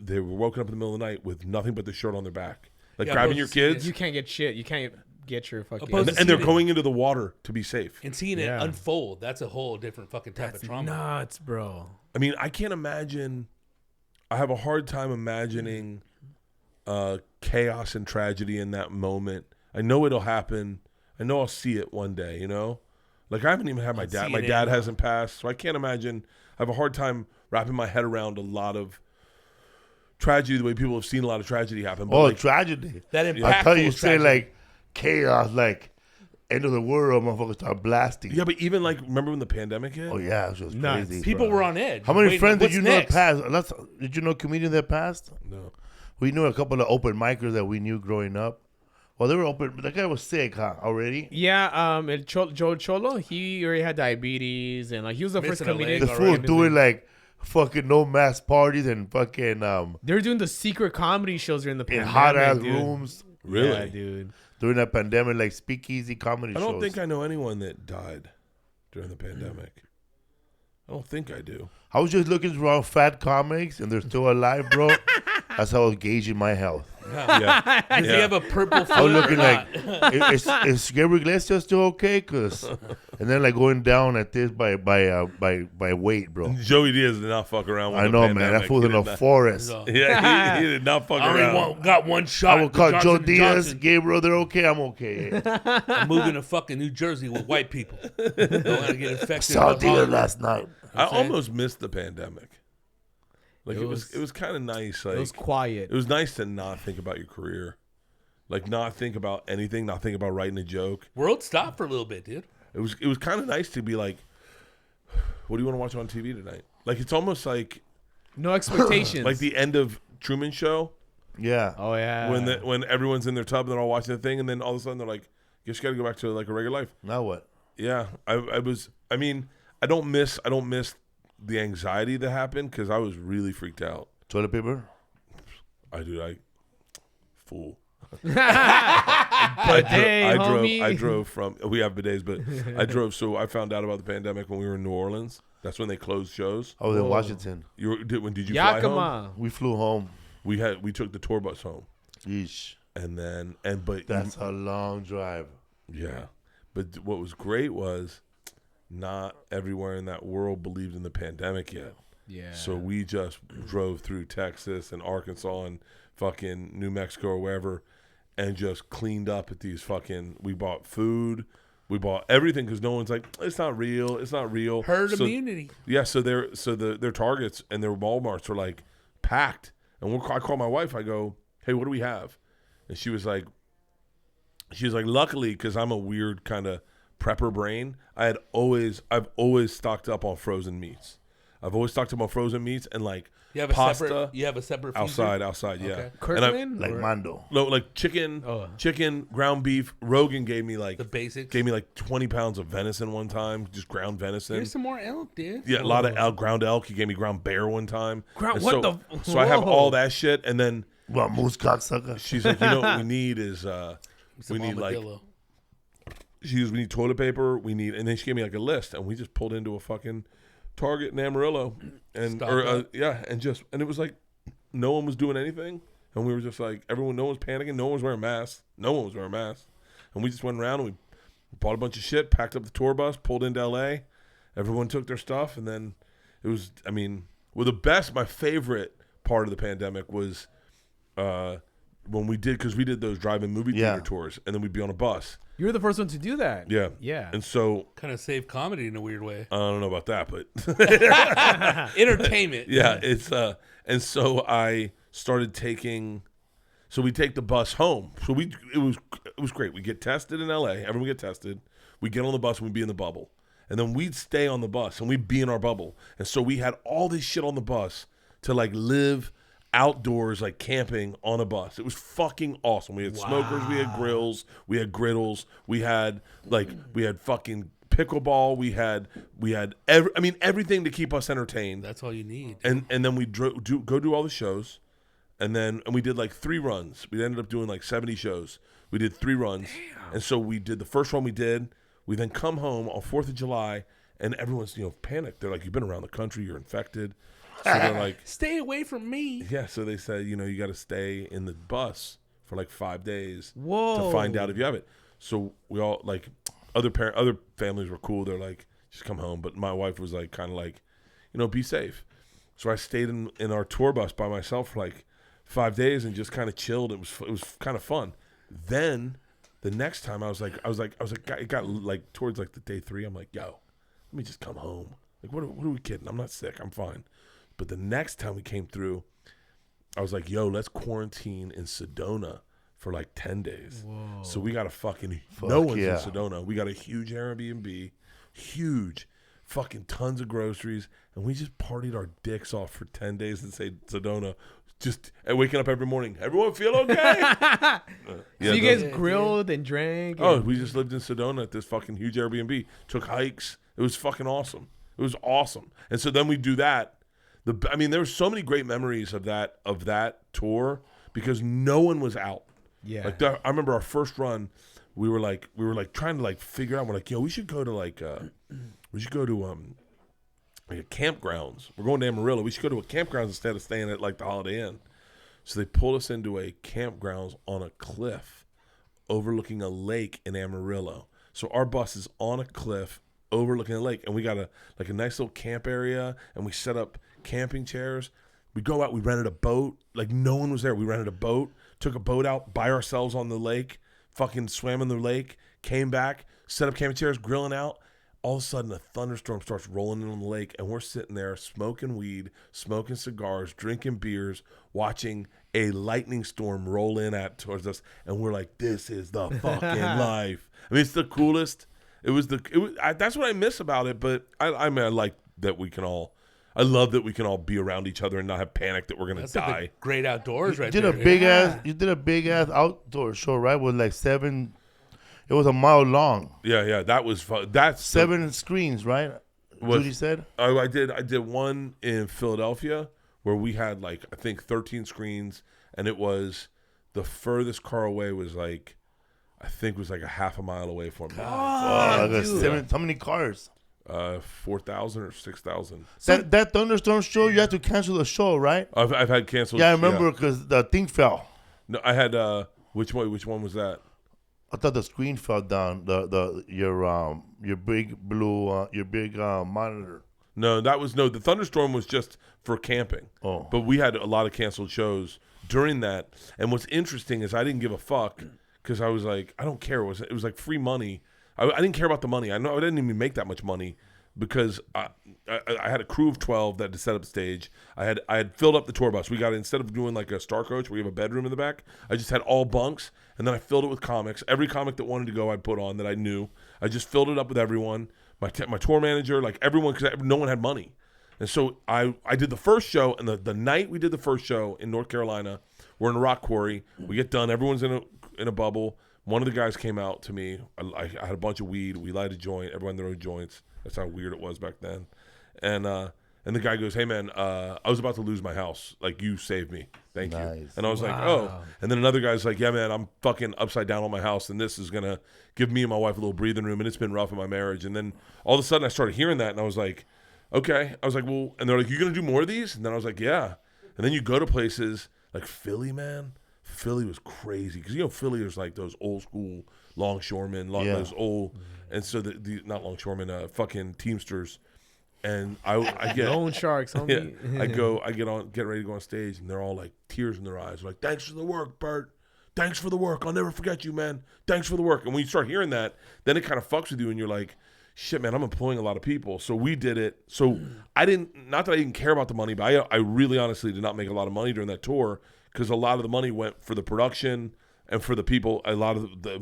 They were woken up in the middle of the night with nothing but the shirt on their back, like Yeah, grabbing but your see, kids, You can't get shit. You can't get your fucking. Opposed to and they're seeing it- going into the water to be safe. And seeing Yeah. it unfold, that's a whole different fucking type of trauma. nuts, bro. I mean, I can't imagine. I have a hard time imagining chaos and tragedy in that moment. I know it'll happen. I know I'll see it one day, you know? Like, I haven't even had my On dad. My CNN. dad hasn't passed, so I can't imagine. I have a hard time wrapping my head around a lot of tragedy the way people have seen a lot of tragedy happen. But Oh, like, tragedy. That I impactful thought you say tragedy. like chaos, like end of the world, motherfuckers start blasting. yeah, but even like, remember when the pandemic hit? Oh yeah, it was just Nuts. crazy. People bro. were on edge. How many waiting, friends did what's you know that next? passed? Did you know comedians that passed? No. We knew a couple of open micers that we knew growing up. Well, they were open, but that guy was sick, huh? Already. Yeah, Joe Cholo, he already had diabetes, and like he was the first Missing a comedian. The leg fool already. doing like fucking no mask parties and fucking They were doing the secret comedy shows during the in pandemic. hot ass dude. rooms Really? Yeah, dude. during that pandemic, like speakeasy comedy I don't shows. think I know anyone that died during the pandemic. I don't think I do. I was just looking around fat comics and they're still alive, bro. That's how I was gauging my health. Yeah. Does he have a purple foot I was or looking not? like, is Gabriel Iglesias still okay? And then like going down at this by weight, bro. Joey Diaz did not fuck around with I the know, man. pandemic. That fool's He in did a not- forest. So, Yeah, he did not fuck I around. only got one shot. I will call Joe Johnson & Diaz, Johnson. Gabriel. They're okay. I'm okay. I'm moving to fucking New Jersey with white people. Don't want to get infected. Saw by dealer Hollywood. last night. I saying? almost missed the pandemic. Like It it was kind of nice. Like It was quiet. it was nice to not think about your career. like not think about anything, not think about writing a joke. World stopped for a little bit, dude. It was kind of nice to be like, what do you want to watch on TV tonight? Like it's almost like No expectations. like the end of Truman Show Yeah. Oh yeah. when everyone's in their tub and they're all watching the thing, and then all of a sudden they're like, guess you got to go back to like a regular life. Now what? Yeah, I don't miss the anxiety that happened because I was really freaked out. Toilet paper? I fool. Bidet, homie. I drove from. We have bidets, but I drove. So I found out about the pandemic when we were in New Orleans. That's when they closed shows. I was in Washington. When did you fly home? Yakima. We flew home. We took the tour bus home, Yeesh. but That's a long drive. yeah. But what was great was not everywhere in that world believed in the pandemic yet. Yeah. So we just drove through Texas and Arkansas and fucking New Mexico or wherever, and just cleaned up at these fucking. We bought food, we bought everything because no one's like, it's not real, it's not real. Herd immunity. Yeah, so their Targets and their Walmarts were like packed, and I called my wife. I go, hey, what do we have? And she was like, luckily, because I'm a weird kind of prepper brain. I've always stocked up on frozen meats. I've always stocked up on frozen meats and like You have a pasta. separate. You have a separate. Freezer? Outside, yeah. Okay. And Kirkland? Like Or- Mando. No, like chicken, ground beef. Rogan gave me like The basics. Gave me like 20 pounds of venison one time, just ground venison. Here's some more elk, dude. Yeah, a lot of ground elk. He gave me ground bear one time. Ground- And what so, the- So I have Whoa. all that shit, and then What, moose cocksucker? she's like, you know what we need is Some we need like armadillo. we need toilet paper. We need, and then she gave me like a list, and we just pulled into a fucking Target in Amarillo, and Stock or up. and it was like no one was doing anything, and we were just like no one was panicking, no one was wearing masks, and we just went around and we bought a bunch of shit, packed up the tour bus, pulled into LA, everyone took their stuff, and then it was, my favorite part of the pandemic was when we did those drive-in movie theater tours, and then we'd be on a bus. You were the first one to do that. Yeah. Yeah. And so Kind of save comedy in a weird way. I don't know about that, but Entertainment. yeah, it's and so I started taking. So we take the bus home. So it was great. We get tested in LA. Everyone get tested. We get on the bus and we'd be in the bubble, and then we'd stay on the bus and we'd be in our bubble. And so we had all this shit on the bus to like live outdoors, like camping on a bus. It was fucking awesome. We had smokers, we had grills, we had griddles, we had fucking pickleball, we had everything to keep us entertained. That's all you need. And then we go do all the shows, and we did like 3 runs. We ended up doing like 70 shows. We did 3 runs. Damn. And so we did the first one we did. We then come home on 4th of July, and everyone's panicked. They're like, you've been around the country, you're infected. So they're like, Stay away from me. yeah, so they said, you got to stay in the bus for like 5 days Whoa. to find out if you have it. So we all, like, other families were cool. They're like, just come home. But my wife was like, kind of like, be safe. So I stayed in our tour bus by myself for like 5 days and just kind of chilled. It was kind of fun. Then the next time I was like, it got like towards like the day 3. I'm like, yo, let me just come home. Like, what are we kidding? I'm not sick. I'm fine. But the next time we came through, I was like, yo, let's quarantine in Sedona for like 10 days. Whoa. So we got no one's in Sedona. We got a huge Airbnb, huge, fucking tons of groceries. And we just partied our dicks off for 10 days in Sedona. Just waking up every morning. Everyone feel okay? So you guys grilled and drank? Oh, we just lived in Sedona at this fucking huge Airbnb. Took hikes. It was fucking awesome. It was awesome. And so then we do that. There were so many great memories of that tour because no one was out. Yeah. Like I remember our first run, we were like trying to like figure out. We're like, yo, we should go to like a campgrounds. We're going to Amarillo. We should go to a campgrounds instead of staying at like the Holiday Inn. So they pulled us into a campgrounds on a cliff, overlooking a lake in Amarillo. So our bus is on a cliff overlooking the lake, and we got a nice little camp area, and we set up camping chairs. We go out, we rented a boat, like no one was there. We rented a boat, took a boat out by ourselves on the lake, fucking swam in the lake, came back, set up camping chairs, grilling out. All of a sudden a thunderstorm starts rolling in on the lake, and we're sitting there smoking weed, smoking cigars, drinking beers, watching a lightning storm roll in towards us, and we're like, this is the fucking life. I mean, it's the coolest. That's what I miss about it, but I mean, I like that we can all. I love that we can all be around each other and not have panic that we're gonna die. Like the great outdoors, right You there. did a big ass outdoor show, right? With like 7. It was a mile long. Yeah, that was fun. That's 7 screens, right? Judy said. I did one in Philadelphia where we had like I think 13 screens, and it was the furthest car away was like I think was like a half a mile away from me. How many cars? 4,000 or 6,000. That thunderstorm show, you had to cancel the show, right? I've had canceled. Yeah, I remember because the thing fell. No, I had which one was that? I thought the screen fell down. Your big blue monitor. No, the thunderstorm was just for camping. Oh, but we had a lot of canceled shows during that. And what's interesting is I didn't give a fuck because I was like, I don't care. It was like free money. I didn't care about the money. I know I didn't even make that much money because I had a crew of 12 that had to set up the stage. I had filled up the tour bus. We got, instead of doing like a Star Coach where you have a bedroom in the back, I just had all bunks, and then I filled it with comics. Every comic that wanted to go, I'd put on that I knew. I just filled it up with everyone. My tour manager, like everyone, because no one had money. And so I did the first show, and the night we did the first show in North Carolina, we're in a rock quarry. We get done. Everyone's in a bubble. One of the guys came out to me. I had a bunch of weed. We lighted a joint. Everyone had their own joints. That's how weird it was back then. And the guy goes, "Hey man, I was about to lose my house. Like, you saved me. Thank you." And I was like, "Oh." And then another guy's like, "Yeah man, I'm fucking upside down on my house, and this is gonna give me and my wife a little breathing room, and it's been rough in my marriage." And then all of a sudden I started hearing that, and I was like, "Okay." I was like, "Well," and they're like, "You gonna do more of these?" And then I was like, "Yeah." And then you go to places like Philly, man. Philly was crazy because Philly is like those old school longshoremen, those old, and so the not longshoremen, fucking Teamsters, and I get loan sharks, homie. Yeah, I get ready to go on stage, and they're all like tears in their eyes, they're like, "Thanks for the work, Bert. Thanks for the work. I'll never forget you, man. Thanks for the work." And when you start hearing that, then it kind of fucks with you, and you're like, "Shit, man, I'm employing a lot of people." So we did it. So not that I didn't care about the money, but I really honestly did not make a lot of money during that tour. Because a lot of the money went for the production and for the people. A lot of the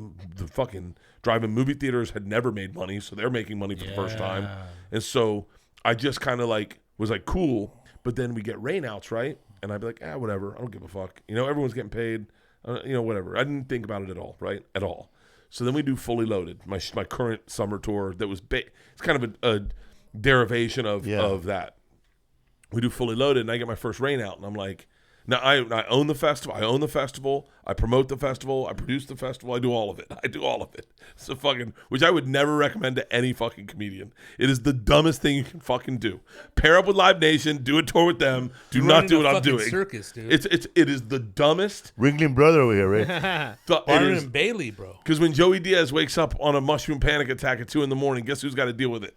fucking drive-in movie theaters had never made money, so they're making money for the first time. And so I just kind of like was like, cool. But then we get rainouts, right? And I'd be like, whatever. I don't give a fuck. Everyone's getting paid. Whatever. I didn't think about it at all, right? At all. So then we do Fully Loaded, my current summer tour. That was it's kind of a derivation of that. We do Fully Loaded, and I get my first rainout, and I'm like. Now, I own the festival. I own the festival. I promote the festival. I produce the festival. I do all of it. So which I would never recommend to any fucking comedian. It is the dumbest thing you can fucking do. Pair up with Live Nation. Do a tour with them. Do not do what I'm doing. Circus, dude. It is the dumbest. Ringling Brother over here, right? Barnum and Bailey, bro. Because when Joey Diaz wakes up on a mushroom panic attack at 2 a.m, guess who's got to deal with it?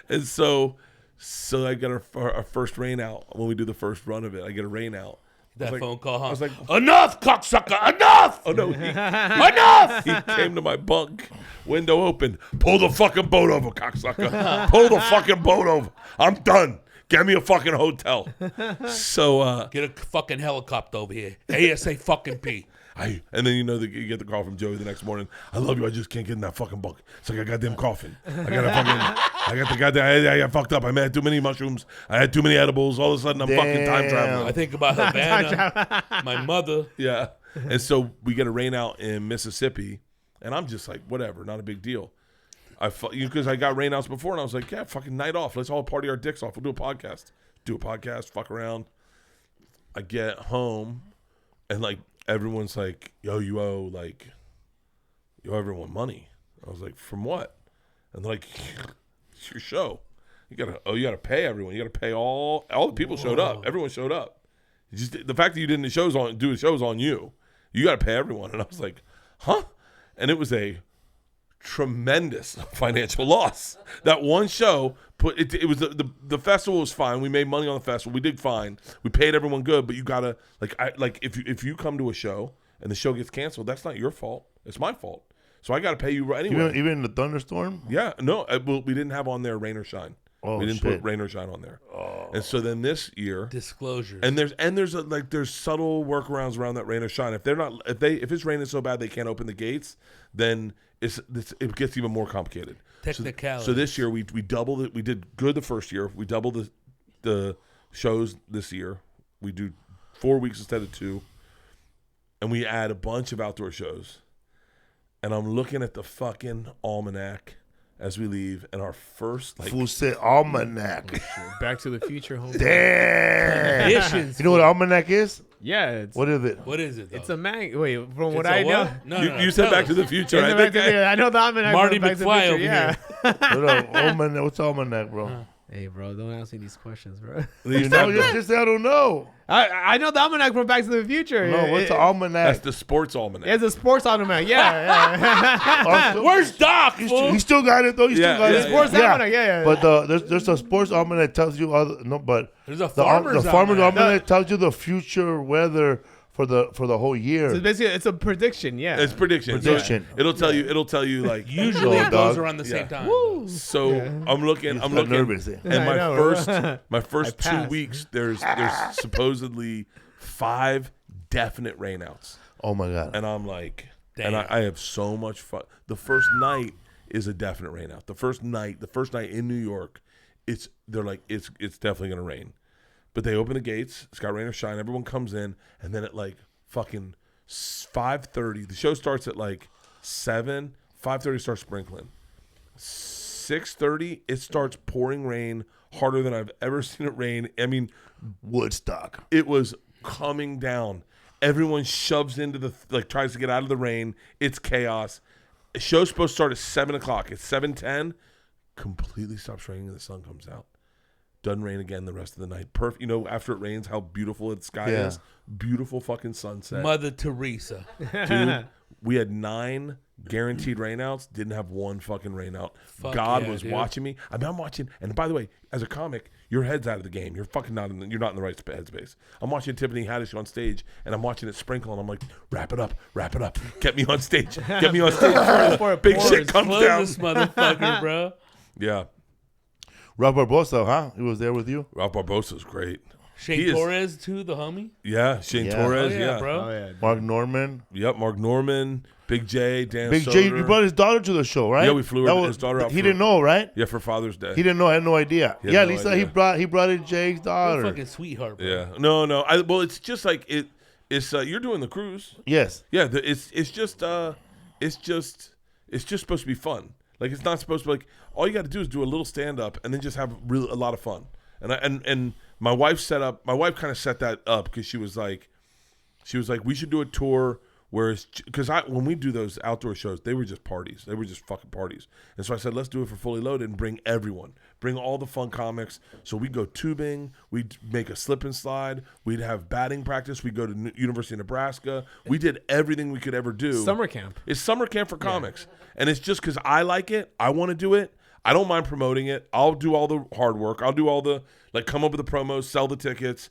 And so I get our first rain out when we do the first run of it. I get a rain out. That phone call, huh? I was like, "Enough, cocksucker, enough!" Oh no, enough! He came to my bunk, window open. "Pull the fucking boat over, cocksucker. Pull the fucking boat over. I'm done. Get me a fucking hotel." So get a fucking helicopter over here. ASA fucking P. And then you get the call from Joey the next morning. "I love you. I just can't get in that fucking bunk. It's like a goddamn coffin. I got fucked up. I had too many mushrooms. I had too many edibles. All of a sudden, I'm fucking time traveling." I think about Havana, my mother. Yeah. And so we get a rain out in Mississippi, and I'm just like, whatever, not a big deal. Because I got rainouts before, and I was like, yeah, fucking night off. Let's all party our dicks off. We'll do a podcast. Fuck around. I get home, and like everyone's like, "Yo, you owe everyone money." I was like, "From what?" And they're like, "It's your show. You gotta pay everyone. You gotta pay all the people showed up. Everyone showed up. Just the fact that you didn't do a show's on you. You gotta pay everyone." And I was like, "Huh?" And it was a tremendous financial loss. That one show it was the festival was fine. We made money on the festival. We did fine. We paid everyone good, but you gotta if you come to a show and the show gets canceled, that's not your fault. It's my fault. So I gotta pay you anyway. Even in the thunderstorm? Yeah, no, we didn't have on there rain or shine. Oh, we didn't shit. put rain or shine on there. And so then this year, Disclosures. and there's subtle workarounds around that rain or shine. If it's raining so bad they can't open the gates, then it gets even more complicated. Technicality. So this year we doubled it. We did good the first year. We doubled the shows this year. We do 4 weeks instead of 2, and we add a bunch of outdoor shows. And I'm looking at the fucking almanac as we leave, and our first Fool said almanac. Back to the Future, home. Damn. Editions. You know what almanac is? Yeah, it's What is it? What is it? Though? it's a mag. Wait, from what It's a I know, what? No, you said tell Back us. to the Future. It's I a think Back to the- I know the almanac. Marty from Back to the McFly Future, over yeah. What up? Almanac. What's almanac, bro? Hey, bro, don't ask me these questions, bro. You know, just say I don't know. I know the almanac from Back to the Future. No, what's the almanac? that's the sports almanac. It's a sports almanac. Yeah. Where's Doc? He still got it though. He Yeah, still got yeah, it. yeah. Sports almanac. Yeah. But there's a sports almanac that tells you other but There's a the farmer's farmer's almanac. almanac tells you the future weather for the whole year. So basically, it's a prediction. Yeah. It's prediction. Prediction. So it'll tell you like Usually Oh, it goes dog. around the same time. So I'm looking. I'm nervous. And I my know. my first I 2 passed. weeks, there's supposedly 5 definite rainouts, Oh my god. and I'm like, Damn. and I have so much fun. The first night is a definite rainout. The first night in New York, they're like it's definitely gonna rain, but they open the gates. It's got rain or shine. Everyone comes in, and then at like fucking 5:30, the show starts at like 7. 5:30 starts sprinkling. 6:30, it starts pouring rain harder than I've ever seen it rain. I mean, Woodstock. it was coming down. Everyone shoves into tries to get out of the rain. It's chaos. The show's supposed to start at 7 o'clock. It's 7:10. Completely stops raining and the sun comes out. Doesn't rain again the rest of the night. Perfect. You know, after it rains, how beautiful the sky Yeah. is. Beautiful fucking sunset. Mother Teresa. Dude, we had 9 guaranteed rainouts. Didn't have one fucking rainout. Fuck God yeah, was dude. watching me. I mean, I'm watching. And by the way, as a comic, your head's out of the game. You're fucking not. You're not in the right headspace. I'm watching Tiffany Haddish on stage, and I'm watching it sprinkle, and I'm like, wrap it up, get me on stage, get me on stage before it big pours. shit comes Close down. this motherfucker, bro. Yeah, Rob Barbosa, huh? He was there with you. Ralph Barbosa's great. Shane He is- Torres too, the homie. Yeah, Shane Yeah. Torres. Oh, yeah, bro. Oh yeah. Mark Norman. Yep, Mark Norman, Big J, Dan Big Soder. J, you brought his daughter to the show, right? Yeah, we flew his daughter out He for- didn't know, right? Yeah, for Father's Day. He didn't know. I had no idea. He had Yeah, no Lisa, idea. he brought in Jake's What daughter. a fucking sweetheart, bro. Yeah, no. Well, it's just like it. It's you're doing the cruise. Yes. Yeah, it's just supposed to be fun. Like it's not supposed to be like all you got to do is do a little stand up and then just have a lot of fun. And my wife kind of set that up because she was like we should do a tour where because when we do those outdoor shows they were just parties. They were just fucking parties. And so I said let's do it for Fully Loaded and bring everyone. Bring all the fun comics. So we go tubing. We'd make a slip and slide. We'd have batting practice. We'd go to University of Nebraska. We did everything we could ever do. Summer camp. It's summer camp for comics. And it's just because I like it. I want to do it. I don't mind promoting it. I'll do all the hard work. I'll do all the, come up with the promos, sell the tickets.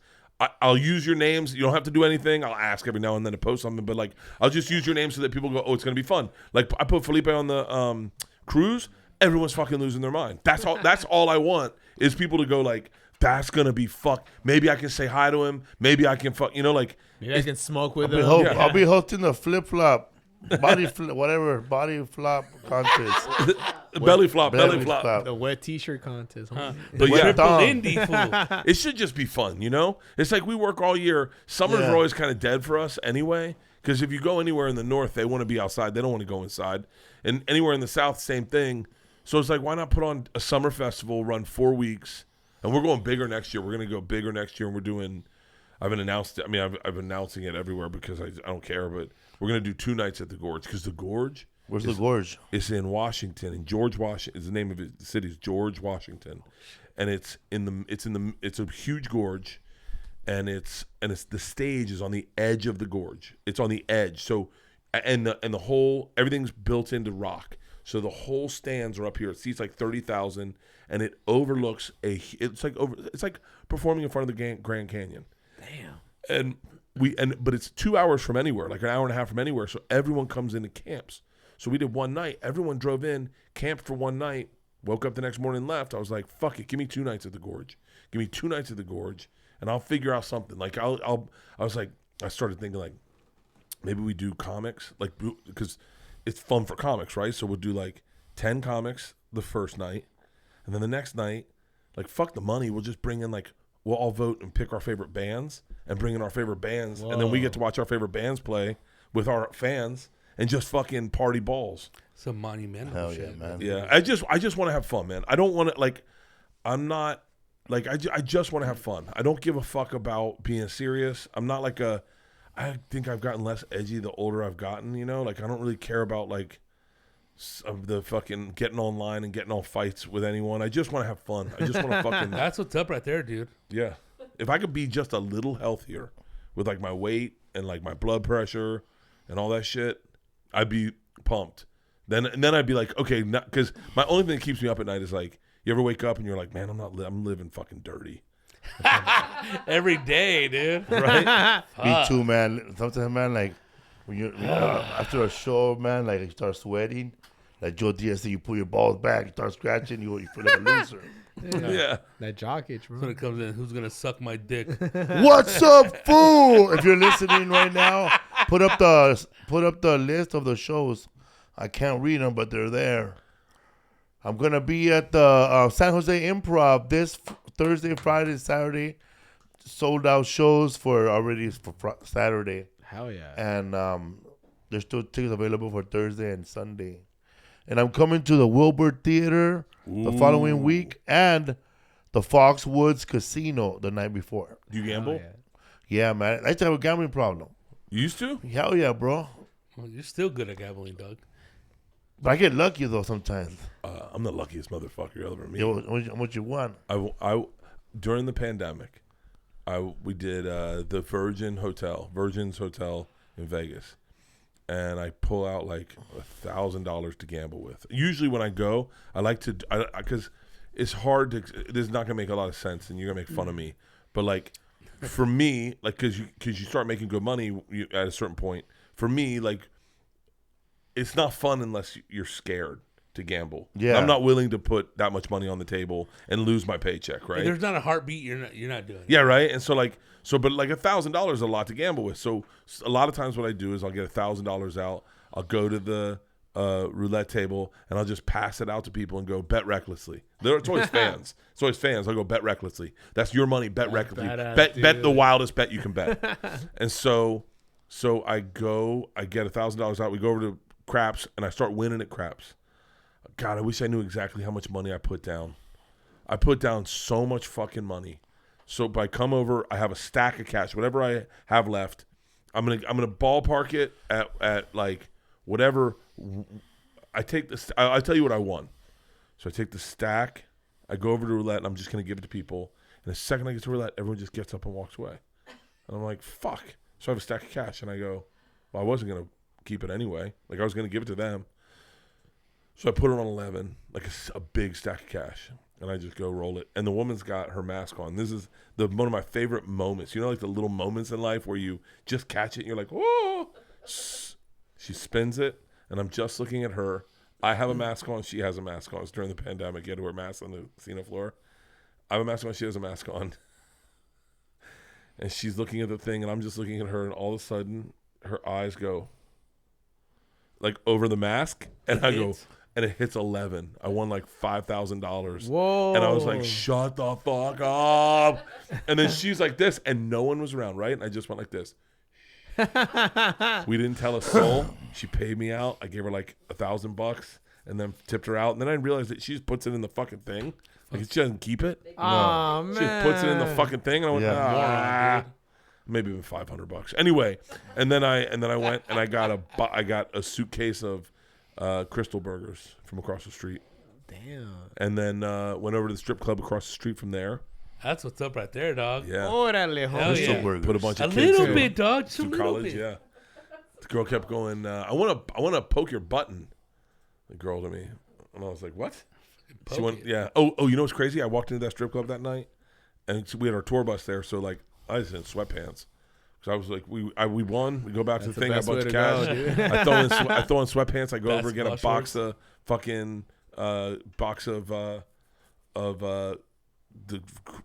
I'll use your names. You don't have to do anything. I'll ask every now and then to post something. But, I'll just use your name so that people go, oh, it's going to be fun. Like, I put Felipe on the cruise. Everyone's fucking losing their mind. That's all I want is people to go, that's going to be fuck. Maybe I can say hi to him. Maybe I can fuck, Maybe I can smoke with I'll him. be, I'll be hosting the flip flop. Body flop contest. belly flop. The wet T-shirt contest. Huh? But yeah, Triple Tom. Indy fool. it should just be fun, It's like we work all year. Summers Yeah. are always kind of dead for us anyway. Because if you go anywhere in the north, they want to be outside. They don't want to go inside. And anywhere in the south, same thing. So it's like, why not put on a summer festival, run 4 weeks, and we're going bigger next year. We're going to go bigger next year, and we're doing. I've announced it. I mean, I've been announcing it everywhere because I don't care. But we're going to do 2 nights at the Gorge because the Gorge. Where's the gorge? It's in Washington, in George Washington. Is the name of it? The city is George Washington, and it's a huge gorge, and it's the stage is on the edge of the gorge. It's on the edge. So, and the whole everything's built into rock. So the whole stands are up here. It seats like 30,000, and it overlooks It's like performing in front of the Grand Canyon. Damn. But it's 2 hours from anywhere, like an hour and a half from anywhere. So everyone comes into camps. So we did one night. Everyone drove in, camped for one night, Woke up the next morning and left. I was like, fuck it, give me 2 nights at the Gorge. Give me 2 nights at the Gorge, and I'll figure out something. Like I was like, I started thinking like, maybe we do comics, like because it's fun for comics, right? So we'll do like 10 comics the first night, and then the next night, like fuck the money, we'll just bring in like we'll all vote and pick our favorite bands and bring in our favorite bands, and then we get to watch our favorite bands play with our fans and just fucking party balls. Some monumental Hell shit, yeah, man. Yeah, I just want to have fun, man. I don't want to like, I'm not like I just want to have fun. I don't give a fuck about being serious. I'm not like a. I think I've gotten less edgy the older I've gotten. You know, like I don't really care about like the fucking getting online and getting all fights with anyone. I just want to have fun. I just want to fucking. That's what's up right there, dude. Yeah, if I could be just a little healthier with like my weight and like my blood pressure and all that shit, I'd be pumped. Then I'd be like, okay, because my only thing that keeps me up at night is like, you ever wake up and you're like, man, I'm living fucking dirty. Every day, dude. Right? Me too, man. Sometimes, man, like when you after a show, man, like you start sweating. Like Joe Diaz said, you pull your balls back, you start scratching, you feel like a loser. Yeah. That jock itch, bro. When it comes in, who's gonna suck my dick? What's up, fool? If you're listening right now, put up the list of the shows. I can't read them, but they're there. I'm gonna be at the San Jose Improv this Thursday, Friday, Saturday. Sold out shows for Saturday, Hell yeah. and there's still tickets available for Thursday and Sunday. And I'm coming to the Wilbur Theater the following week and the Foxwoods Casino the night before. Do you gamble? Hell Yeah, man. I used to have a gambling problem. You used to? Hell yeah, bro. Well, you're still good at gambling, Doug. But I get lucky though sometimes. I'm the luckiest motherfucker you'll ever meet. Yo, what you want? I during the pandemic, we did the Virgin's Hotel in Vegas, and I pull out like $1,000 to gamble with. Usually when I go, I like to because it's hard to. This is not gonna make a lot of sense, and you're gonna make fun of me. But like for me, like because you start making good money at a certain point. For me, like it's not fun unless you're scared to gamble. Yeah. I'm not willing to put that much money on the table and lose my paycheck, right? If there's not a heartbeat, you're not doing it. Yeah, right. And so but like $1,000 is a lot to gamble with. So a lot of times what I do is I'll get $1,000 out. I'll go to the roulette table and I'll just pass it out to people and go bet recklessly. It's always fans. It's always fans. I'll go bet recklessly. That's your money. Bet recklessly. badass, Bet the wildest bet you can bet. And so I get $1,000 out. We go over to craps and I start winning at craps. God, I wish I knew exactly how much money I put down. I put down so much fucking money. So by come over, I have a stack of cash. Whatever I have left, I'm gonna ballpark it at like whatever. I take this. I'll tell you what I won. So I take the stack. I go over to roulette, and I'm just gonna give it to people. And the second I get to roulette, everyone just gets up and walks away. And I'm like, fuck. So I have a stack of cash, and I go, well, I wasn't gonna keep it anyway. Like I was gonna give it to them. So I put it on 11, like a big stack of cash, and I just go roll it. And the woman's got her mask on. This is one of my favorite moments. You know, like the little moments in life where you just catch it and you're like, whoa. She spins it, and I'm just looking at her. I have a mask on. She has a mask on. It's during the pandemic. You had to wear masks on the casino floor. I have a mask on. She has a mask on. And she's looking at the thing, and I'm just looking at her, and all of a sudden, her eyes go like over the mask, and I go... And it hits 11. I won like $5,000. Whoa. And I was like, shut the fuck up. And then she's like this, and no one was around, right? And I just went like this. We didn't tell a soul. She paid me out. I gave her like $1,000 and then tipped her out. And then I realized that she just puts it in the fucking thing. Like she doesn't keep it. Oh, man. She just puts it in the fucking thing. And I went, Yeah. maybe even $500. Anyway, and then I went and I got a suitcase of Crystal Burgers from across the street. Damn. And then went over to the strip club across the street from there. That's what's up right there, dog. Yeah. Órale, Hell homie. yeah. Burgers. Put a bunch A of kids little through- bit, dog. Just a through little college, bit. yeah. The girl kept going, I want to poke your button. The girl to me. And I was like, what? Poke She went, it. yeah. Oh, you know what's crazy? I walked into that strip club that night, and we had our tour bus there, so like I was in sweatpants. So I was like, we won. We go back to That's the the thing, a best bunch way of to go, cash. dude. I throw in sweatpants. I go over and get a Basketball box of fucking box of the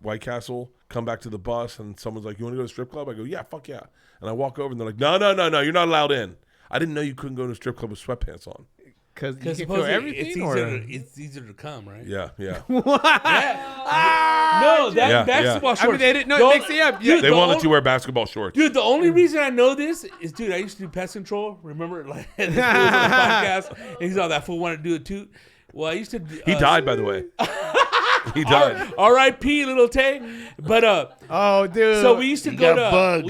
White Castle, come back to the bus, and someone's like, "You want to go to a strip club?" I go, "Yeah, fuck yeah." And I walk over, and they're like, "No, you're not allowed in." I didn't know you couldn't go to a strip club with sweatpants on. Because you can feel supposedly everything, it's easier to come, right? Yeah. No, that basketball shorts. I mean, they didn't know. Dude, They won't let you wear basketball shorts. Dude, the only reason I know this is, dude, I used to do pest control. Remember, like, this was on the podcast, and he's all that fool wanted to do it too. Well, I used to. He died, by the way. He died. R.I.P. Little Tay. But oh, dude. so we used to go got to bugs.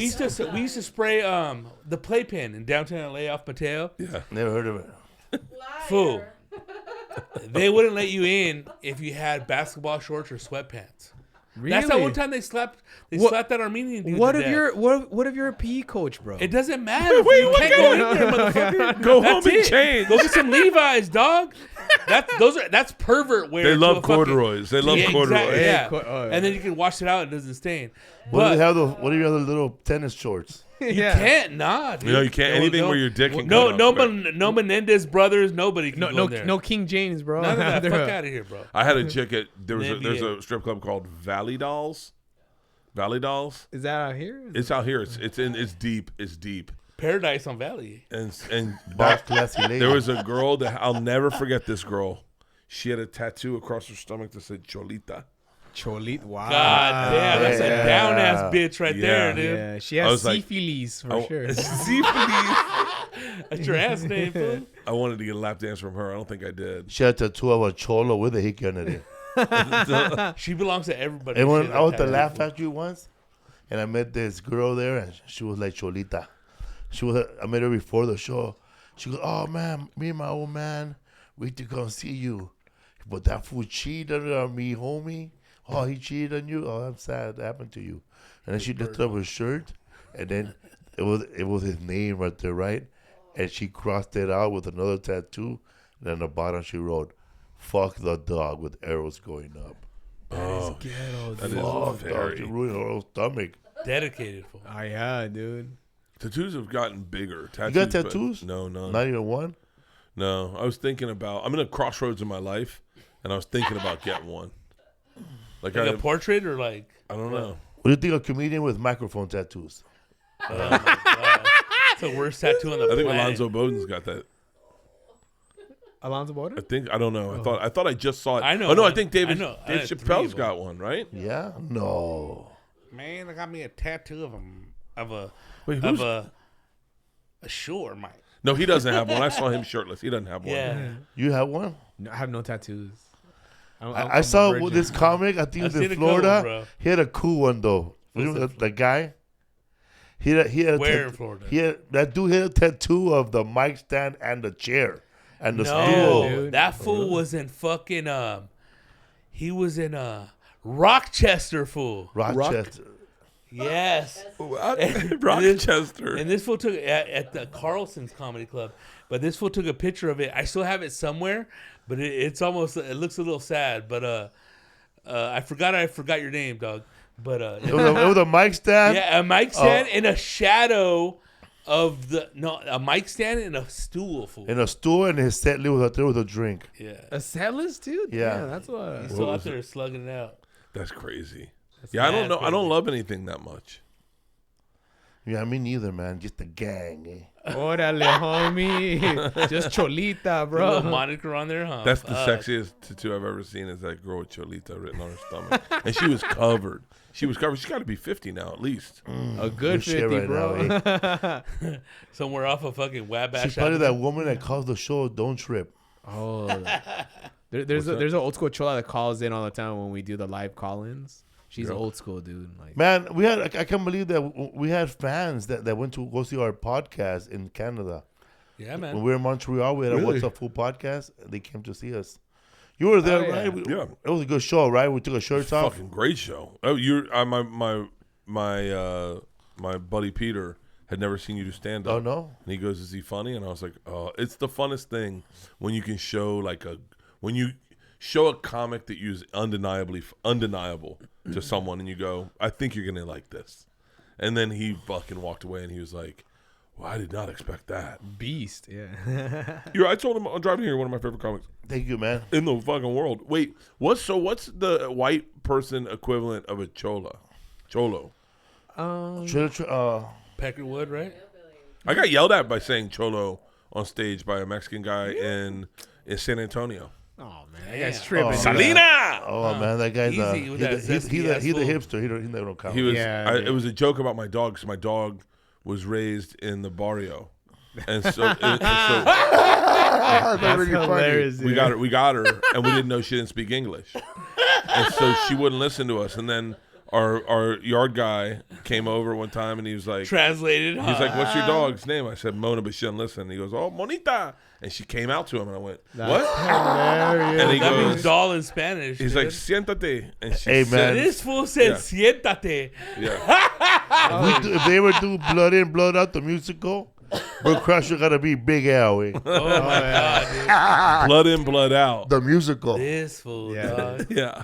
we used to spray the playpen in downtown LA off Mateo. Yeah. Never heard of it. Fool. They wouldn't let you in if you had basketball shorts or sweatpants. Really? That's that one time they slapped that Armenian dude. What to if death. you're what if you're a PE coach, bro? It doesn't matter. You can't go in there, motherfucker. Go That's home and it. change. Go get some Levi's, dog. That's pervert wear. They to love a fucking- corduroys. They love Yeah, corduroys. exactly, yeah. Yeah. And then you can wash it out and it doesn't stain. What But do you have? What do you have? The little tennis shorts. you can't, dude. No, you can't. Anything where your dick can No, cut off. no Menendez brothers. Nobody can go in there. No King James, bro. None of that. They're- Fuck out of here, bro. I had a chick at there's NBA. a strip club called Valley Dolls. Valley Dolls. Is that out here? It's out here. It's deep. It's deep. Paradise on Valley. And Boss classy lady. there was a girl that I'll never forget. This girl. She had a tattoo across her stomach that said Cholita. Cholit. Wow. God damn, that's a Yeah. down ass bitch right Yeah. there, dude. Yeah, she I has was like- syphilis for Oh, sure. syphilis. That's your ass name, fool. I wanted to get a lap dance from her. I don't think I did. She had a tattoo of a cholo with a hickey on it. She belongs to everybody. And when Shit I was at the that Laugh tattoo. Factory once, and I met this girl there, and she was like Cholita. I met her before the show. She goes, "Oh man, me and my old man, we to come see you, but that fool cheated on me, homie. Oh, he cheated on you. Oh, I'm sad that happened to you." And then she lifted up her shirt, and then it was his name right there, right? And she crossed it out with another tattoo. And on the bottom she wrote, "Fuck the dog," with arrows going up. Oh, Ghetto, that dude. is Fuck, dog, very. she ruined her whole stomach. Dedicated, fool. Oh yeah, dude. Tattoos have gotten bigger. You got but- tattoos? No, none. Not even one? No, I was thinking about. I'm in a crossroads in my life, and I was thinking about getting one. Like Like a portrait or like. I don't know. What do you think of a comedian with microphone tattoos? It's the worst tattoo on the I think planet. Alonzo Bowden's got that. Alonzo I Border? think I don't know. I thought I just saw it. I know Oh no, I one. think I Dave know. I had three Chappelle's of them. got one, right? Yeah? No. Man, they got me a tattoo of a Wait, of who's? a shore, Mike. No, he doesn't have one. I saw him shirtless. He doesn't have one. Yeah. You have one? No, I have no tattoos. I saw with this comic, I think I've it was seen in a couple, Florida. bro. He had a cool one, though. Remember the guy? He had a Where in tat- Florida? that dude had a tattoo of the mic stand and the chair and the No, stool. dude. that fool was in fucking he was in Rochester, fool. Rochester. Yes. Rochester. And this fool took at the Carlson's Comedy Club, but this fool took a picture of it. I still have it somewhere, but it looks a little sad. But I forgot your name, dog. But It was a mic stand. yeah, a mic stand in a shadow of a mic stand and a stool, fool. In a stool, and his set list was there with a drink. Yeah, A set list, dude? Yeah. That's what. he's still out there slugging it out. That's crazy. That's Yeah, I don't mad know. I don't crazy. love anything that much. Yeah, me neither, man. Just a gang. Orale, homie. Just Cholita, A little bro. moniker on there, huh? That's the Fuck. sexiest tattoo I've ever seen. Is that girl with Cholita written on her stomach, and she was covered. She's got to be 50 now at least. A good Good shit 50, right bro. now, Somewhere off of fucking Wabash. She's probably Avenue. that woman that calls the show "Don't Trip." Oh. There's an old school chola that calls in all the time when we do the live call-ins. She's old school, dude. Like, Man, I can't believe that we had fans that went to go see our podcast in Canada. Yeah, When man. we were in Montreal, we had a Really? What's Up Full podcast, and they came to see us. You were there, Oh, yeah. right? Yeah. It was a good show, right? We took our shirts off. Fucking great show. Oh, my buddy Peter had never seen you do stand up. Oh, no? And he goes, "Is he funny?" And I was like, "Oh, it's the funnest thing when you can show when you show a comic that you is undeniable to someone, and you go, I think you're gonna like this." And then he fucking walked away, and he was like, Well, I did not expect that. Beast. Yeah. I told him on driving here, one of my favorite comics Thank you, man. in the fucking world. Wait, what's the white person equivalent of a cholo? Cholo. Peckerwood, right? I got yelled at by saying cholo on stage by a Mexican guy in San Antonio. Oh man, that guy's tripping. Salina. Oh man, that guy's Easy with that he's the zesty-ass hipster. He don't count. He was. Yeah, It was a joke about my dog. So my dog was raised in the barrio, and so, That's really hilarious. we got her, and we didn't know she didn't speak English, and so she wouldn't listen to us. And then our yard guy came over one time, and he was like, Translated. he's like, "What's your dog's name?" I said, "Mona," but she didn't listen. And he goes, "Oh, Monita," and she came out to him, and I went, "What?" Hilarious. And he That means goes, doll in Spanish. he's dude. like, "Siéntate," and she Hey, said, man. This fool said, siéntate. "Yeah." If they ever do Blood In, Blood Out, the musical, Bert Kreischer gotta be Big Al, eh? Oh, my God, dude. Blood in, blood out. The musical. This fool, Yeah. dog. Yeah.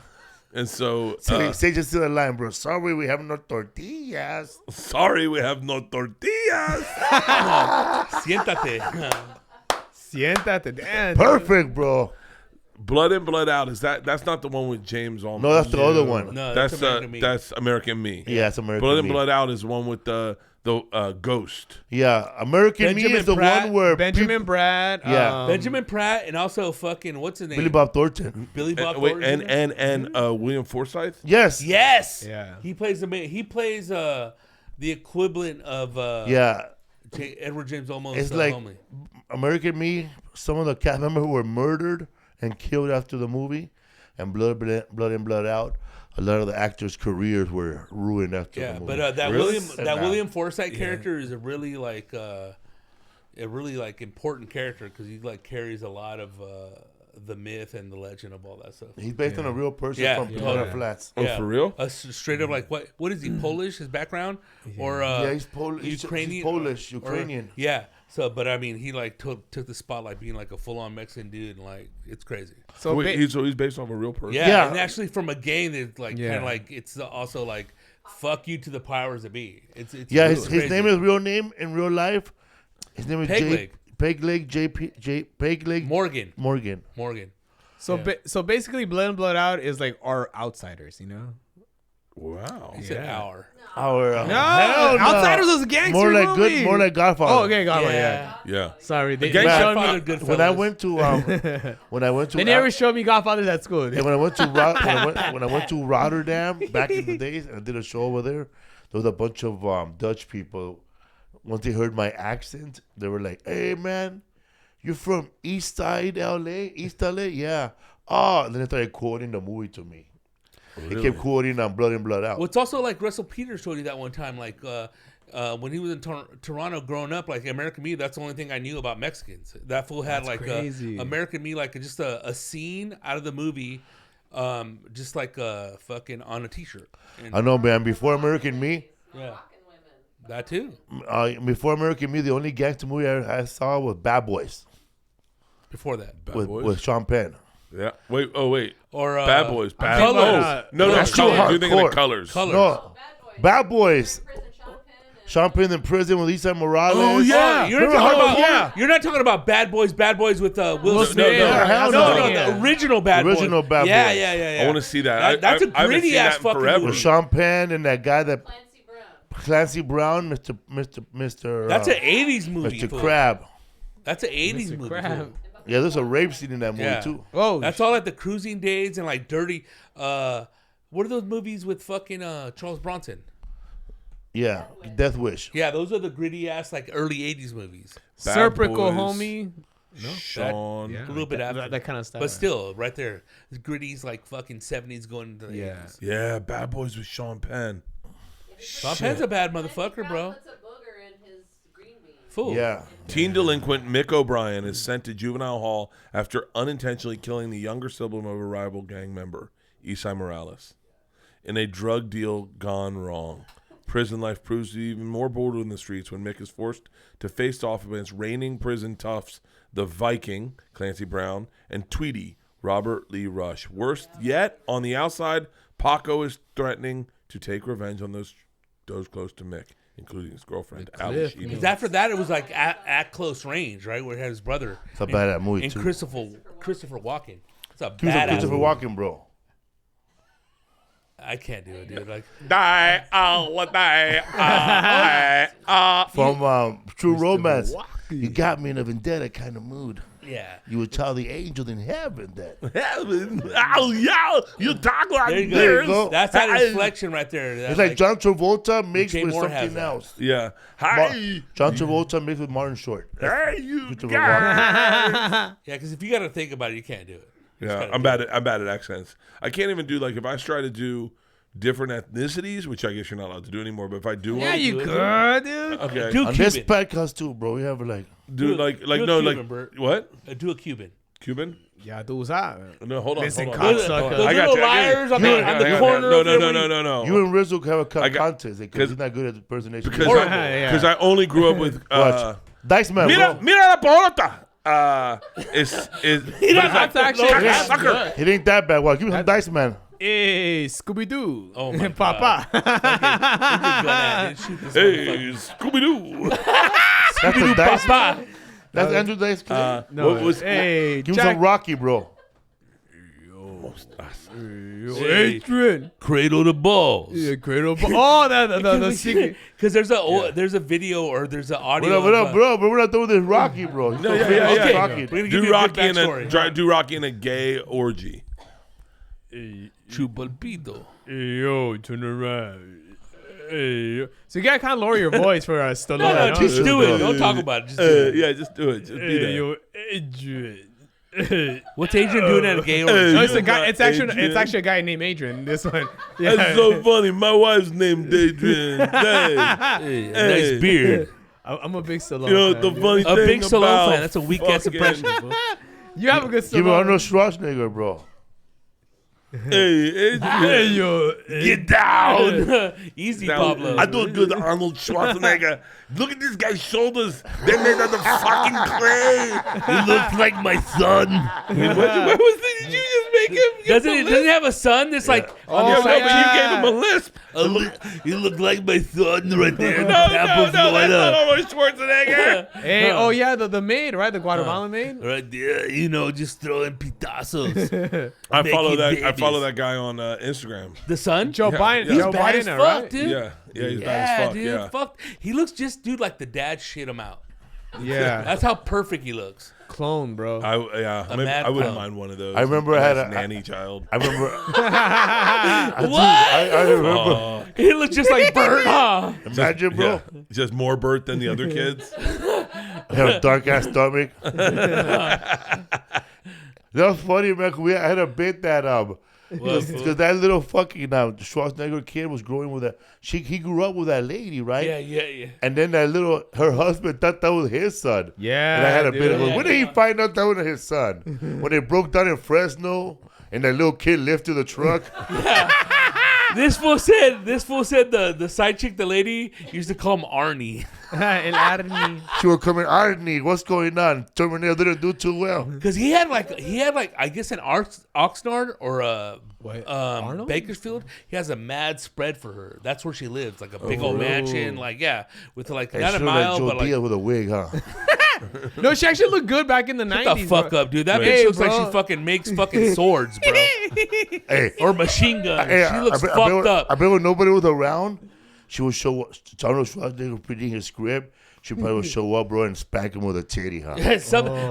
And so, Say just to the line, bro. Sorry, we have no tortillas. sorry, we have no tortillas. Siéntate. Siéntate. Damn. Perfect, bro. Blood in, blood out. That's not the one with James Allman. No, that's the other one. No, that's American Me. that's American Me. Yeah, it's American Blood in, Me. blood out is the one with the ghost. Yeah, American Me Benjamin is the Pratt, one where Benjamin Brad. Yeah. Benjamin Pratt and also fucking, what's his name? Billy Bob Thornton. Billy Bob Wait, Thornton. and William Forsythe. Yes. Yes. Yeah. He plays the equivalent of Yeah, Edward James Olmos. it's like homie. American Me. Some of the cast members were murdered and killed after the movie, and Blood In, Blood Out. A lot of the actors' careers were ruined after the Yeah, movie. but that Really? William Forsythe character is a really like important character because he like carries a lot of the myth and the legend of all that stuff. He's based on a real person Yeah. from Yeah. Pomona Flats. Oh, for real? Straight up like what is he Polish? His background or Yeah, he's Polish. Ukrainian? He's Polish, or- Ukrainian. yeah. So, but I mean, he like took the spotlight being like a full on Mexican dude, and like it's crazy. So Wait, ba- he's based off a real person. Yeah, Yeah. and actually from a gang that's like Yeah. kind of like it's also like fuck you to the powers that be. It's Yeah, it's his crazy. name is real name in real life. His name is Pegleg. Pegleg Morgan. Morgan. so basically, Blood and Blood Out is like our outsiders, you know. Wow. He said hour. Our No, hell no. Outsiders was a gangster More like movie. good, more like Godfather. Oh, okay, Godfather. Yeah. Yeah. Sorry, they Gang- showed Godfather, me. Goodfellas. When I went to They never showed me Godfathers at school. and when I went to when I went to Rotterdam back in the days and I did a show over there was a bunch of Dutch people. Once they heard my accent, they were like, "Hey man, you're from East Side LA? East LA? Yeah." Oh, and then they started quoting the movie to me. They kept quoting Blood In, Blood Out. Well, it's also like Russell Peters told you that one time, like when he was in Toronto growing up, like American Me, that's the only thing I knew about Mexicans. That fool had like crazy. American Me, like just a scene out of the movie, just like fucking on a T-shirt. And, I know, man. Before American Me, yeah, that too. before American Me, the only gangster movie I saw was Bad Boys Before that, Bad with Boys? Sean Penn. Yeah. Wait. Oh, wait. or Bad Boys. Bad talking Boys. about, No, that's too Colors. You're thinking of hardcore. Colors. Colors. No, Bad Boys. Sean Penn in prison with Lisa Morales. Oh, yeah. You're not Remember talking how- about yeah. You're not talking about Bad Boys with Will Smith. Smith. Yeah, hell no, no. the original Bad Boys. Original Bad yeah, Boys. Yeah. I want to see that. That's a I haven't gritty seen ass that in fucking forever. movie. With Sean Penn and that guy that Clancy Brown. Clancy Brown, Mr. That's an '80s movie. Mr. fool. Crab. That's an '80s Mr. movie. Crab. fool. Yeah, there's a rape scene in that movie Yeah. too. Oh, That's all like the cruising days and like dirty. What are those movies with fucking Charles Bronson? Yeah, Death Wish. Yeah, those are the gritty ass like early '80s movies. Bad Serpico, Boys. homie. Sean. Yeah, A little bit after. that kind of stuff. But still, right there, the gritty's like fucking '70s going into the Yeah. '80s. Yeah, Bad Boys with Sean Penn. Sean Penn's a bad motherfucker, bro. Puts a booger in his green bean. Fool. Yeah. Teen delinquent Mick O'Brien is sent to juvenile hall after unintentionally killing the younger sibling of a rival gang member, Isai Morales. In a drug deal gone wrong, prison life proves to be even more brutal in the streets when Mick is forced to face off against reigning prison toughs, the Viking, Clancy Brown, and Tweety, Robert Lee Rush. Worse yet, on the outside, Paco is threatening to take revenge on those close to Mick. including his girlfriend, Cliff, Ali man. Sheedy. Because after that, it was like at close range, right? Where he had his brother. It's a bad movie, And too. Christopher Walken. It's a He was a badass Christopher movie. Walken, bro. I can't do it, dude. Like, Die, From True Romance. You got me in a vendetta kind of mood. yeah. You would tell the angel in heaven that. Heaven. Oh, yeah. You talk like There you go. There you go. That's that inflection right there. That, It's like John Travolta mixed Jay with Moore has something that. else. Yeah. Hi. John Travolta mixed with Martin Short. Hey, you Christopher guys. Yeah, because if you got to think about it, you can't do it. Yeah, I'm bad at accents. I can't even do, like, if I try to do different ethnicities, which I guess you're not allowed to do anymore, but if I do Yeah, one, you could, dude. okay. Do On this Cuban. podcast too, bro. We have like Do like do a no Cuban, like Bert. what? Do a Cuban. Cuban? Yeah, tú sabes. No, hold on. Listen, hold on. cocksucker. The I got little you, I got liars you. on Hang the on, corner. No, of no, there no, when no, you- no, no. you and Rizzo have a I got- contest because he's not good at impersonation. Because Horrible. because I only grew up with Watch. Dice Man, mira bro. la porota. Is That's actually cocksucker. It ain't that bad. Well, give me some Dice Man. Hey, Scooby Doo. Oh, my Papa. Hey, Scooby Doo. That's the Dice Man. Papa. That's Andrew Dice Clay. No, What was- hey, Give me Jack. some Rocky, bro. Adrian. Cradle the balls. Yeah, Cradle. Oh, the secret. Because there's a video or there's an audio. What of, up, bro? But we're not doing this Rocky, bro. No, yeah. Okay, Rocky. we're gonna give Do you a Rocky good in a backstory. do Rocky in a gay orgy. Chupalpito. Hey, yo, turn around. Hey, yo. So you gotta kind of lower your voice for Stallone. No, you know? just do it. Don't talk about it. Just do it. Yeah, just do it. Just be Hey, there. yo, Adrian. What's Adrian doing at a gay No, orgy? it's a guy. It's actually Adrian. a guy named Adrian. This one. Yeah. That's so funny. My wife's named Adrian. Hey. Hey, nice beard. I'm a big Stallone. You know fan, the dude. funny A thing big Stallone about fan. That's a weak ass fucking- impression. Bro. You have a good Give me Arnold Stallone. Schwarzenegger, bro. Hey, Adrian. Hey, yo. Get down. Easy, Now, Pablo. I do a good Arnold Schwarzenegger. Look at this guy's shoulders. They're made out of fucking clay. He looks like my son. What was that? Did you just make him? Doesn't he have a son that's like on Yeah, the no, side? but you gave him a lisp. You look like my son right there in No, that's not Arnold Schwarzenegger. Hey, oh yeah, the maid, right? The Guatemalan maid. Right there, just throwing pitazos. I follow Making that. I babies. follow that guy on Instagram. The son? Joe Biden. yeah. He's Joe bad as Biden, fuck, right? dude. Yeah, he's Yeah, bad as fuck. dude. Yeah. Fuck. He looks just, dude, like the dad shit him out. Yeah, That's how perfect he looks. clone, bro. I mad wouldn't clown. mind one of those. I remember I had Nice a- nanny child. I remember. What? I remember. He looks just like Bert, huh? Imagine, bro. Yeah, just more Bert than the other kids. I had a dark ass stomach. That was funny, man. 'Cause I had a bit that because that little fucking Schwarzenegger kid was growing with that. He grew up with that lady, right? Yeah. And then her husband thought that was his son. Yeah, And I had a bit of dude. when did he find out that was his son? When they broke down in Fresno and that little kid lifted the truck. This fool said the side chick, the lady, used to call him Arnie. El Arnie. She was coming, Arnie, what's going on? Terminator didn't do too well. Because he had like I guess an Oxnard or a Arnold? Bakersfield. He has a mad spread for her. That's where she lives, like a big old mansion, like with like Hey, not she a looked mile, like Joe but like Diaz with a wig, huh? No, she actually looked good back in the 90s. shut the fuck bro. up, dude. That Right. bitch Hey, looks like bro. she fucking makes fucking swords, bro, Hey, or machine guns. hey, She looks I bet fucked when- up. I bet when nobody was around, she would show up. Arnold Schwarzenegger reading his script. She probably would show up, bro, and spank him with a titty, huh?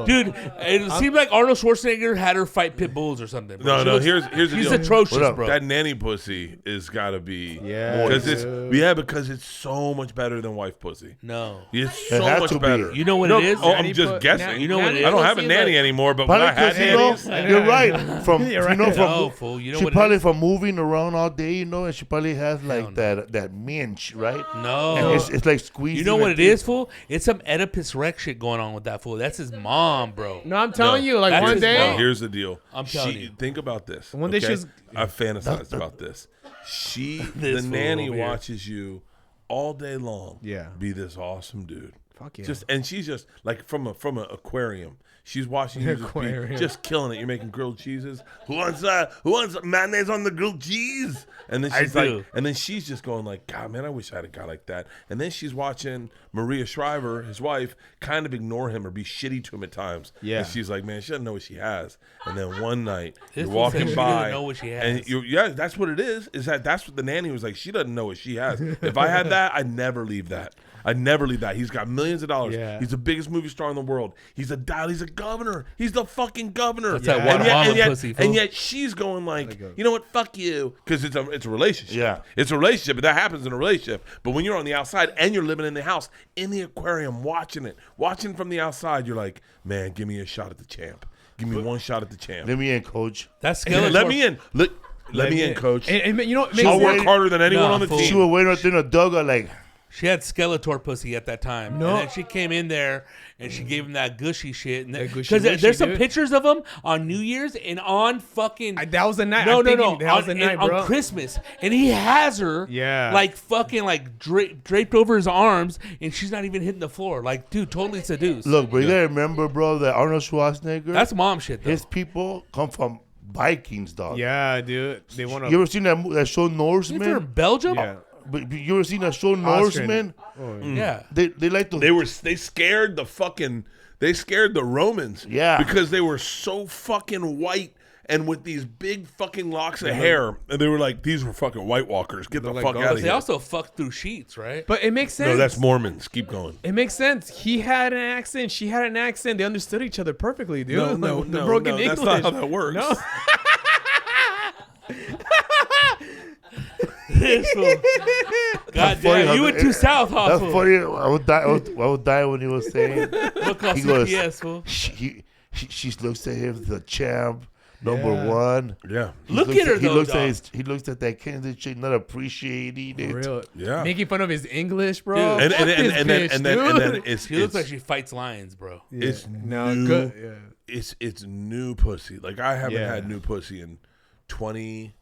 Dude, it seemed like Arnold Schwarzenegger had her fight pit bulls or something. Bro. No, She no. looks- Here's the she's deal. atrocious, What up? bro. That nanny pussy is gotta be Yeah, because dude. because it's so much better than wife pussy. No, It's It so has much to be. better. you know what No, it is? Oh, Nanny I'm just put- guessing. You know what it is? I don't have a pussy, nanny like- anymore, but when Probably I had because nannies, you're right. From You're right. from No, fool. You know she what probably it is? from moving around all day, and she probably has like no. that minch, right? No. And it's like squeezing. You know what her it teeth. is, fool? It's some Oedipus Rex shit going on with that fool. That's his mom, bro. No, I'm telling you, like that's one his day. mom. no, here's the deal. I'm telling you. Think about this. One day okay? she's- I fantasized about this. The This fool nanny over here. watches you all day long. Yeah. Be this awesome dude. Fuck yeah. And she's just like from an aquarium. She's watching you just killing it. You're making grilled cheeses. Who wants mayonnaise on the grilled cheese? And then she's and then she's just going like, God, man, I wish I had a guy like that. And then she's watching Maria Shriver, his wife, kind of ignore him or be shitty to him at times. Yeah. And she's like, man, she doesn't know what she has. And then one night This you're one said walking she by, doesn't know what she has. and that's what it is. That's what the nanny was like. She doesn't know what she has. If I had that, I'd never leave that. I'd never leave that. He's got millions of dollars. Yeah. He's the biggest movie star in the world. He's a governor. He's the fucking governor. That's that Guatemala pussy, fool. And yet she's going like, you know what? Fuck you. Because it's a relationship. Yeah. It's a relationship, but that happens in a relationship. But when you're on the outside and you're living in the house, in the aquarium, watching from the outside, you're like, man, give me a shot at the champ. Give me one shot at the champ. Let me in, coach. That's Skeletor. Let me in. Let me in, coach. And you know, it makes I'll work sense. harder than anyone on the fool. She team. was waiting right there in a duggout like, She had Skeletor pussy at that time. No. And then she came in there and she gave him that gushy shit. That gushy Because wishy, there's some dude. pictures of him on New Year's and on fucking... that was the night. No. That was the On, night, on bro. Christmas. And he has her like fucking like draped over his arms and she's not even hitting the floor. Like, dude, totally seduced. look, bro, you gotta remember, bro, that Arnold Schwarzenegger, That's mom shit, though. his people come from Vikings, dog. Yeah, dude. They want You ever seen that show Is Norseman? from Belgium? Yeah. But you ever seen that show Austrian. Norseman? Yeah. They like to. They scared the Romans. Yeah. Because they were so fucking white and with these big fucking locks of hair. And they were like, these were fucking White Walkers. Get the like fuck ghosts. out of They here. also fuck through sheets, right? But it makes sense. No, that's Mormons. Keep going. It makes sense. He had an accent. She had an accent. They understood each other perfectly, dude. No, The broken that's English. not how that works. No. God funny damn, how you went too south, That's Hoffel. funny. I would die when he was saying. Look off He goes, CPS, fool. she looks at him, the champ, number one. Yeah. He Look looks at her, he though, looks dog. he looks at that candidate chick, not appreciating it. Real. Yeah. Making fun of his English, bro. Dude. And then dude. She looks like she fights lions, bro. it's No, new. good. Yeah. It's new pussy. Like I haven't Yeah. had new pussy in 20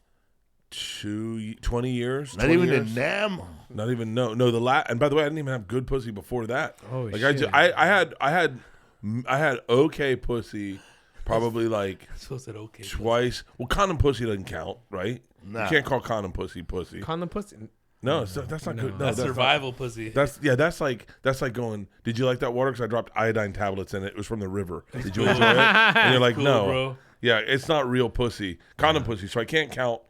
years. Not 20 even years. in Nam. Not even no. And by the way, I didn't even have good pussy before that. Oh, like shit. I had okay pussy, probably like So said okay. twice. Well, condom pussy doesn't count, right? Nah. You can't call condom pussy pussy. Condom pussy. No, that's not good. No, That's not- survival pussy. That's like going. Did you like that water? Because I dropped iodine tablets in it. It was from the river. Did you enjoy it? And you're like, Cool, no, bro. Yeah, it's not real pussy. Condom pussy. So I can't count.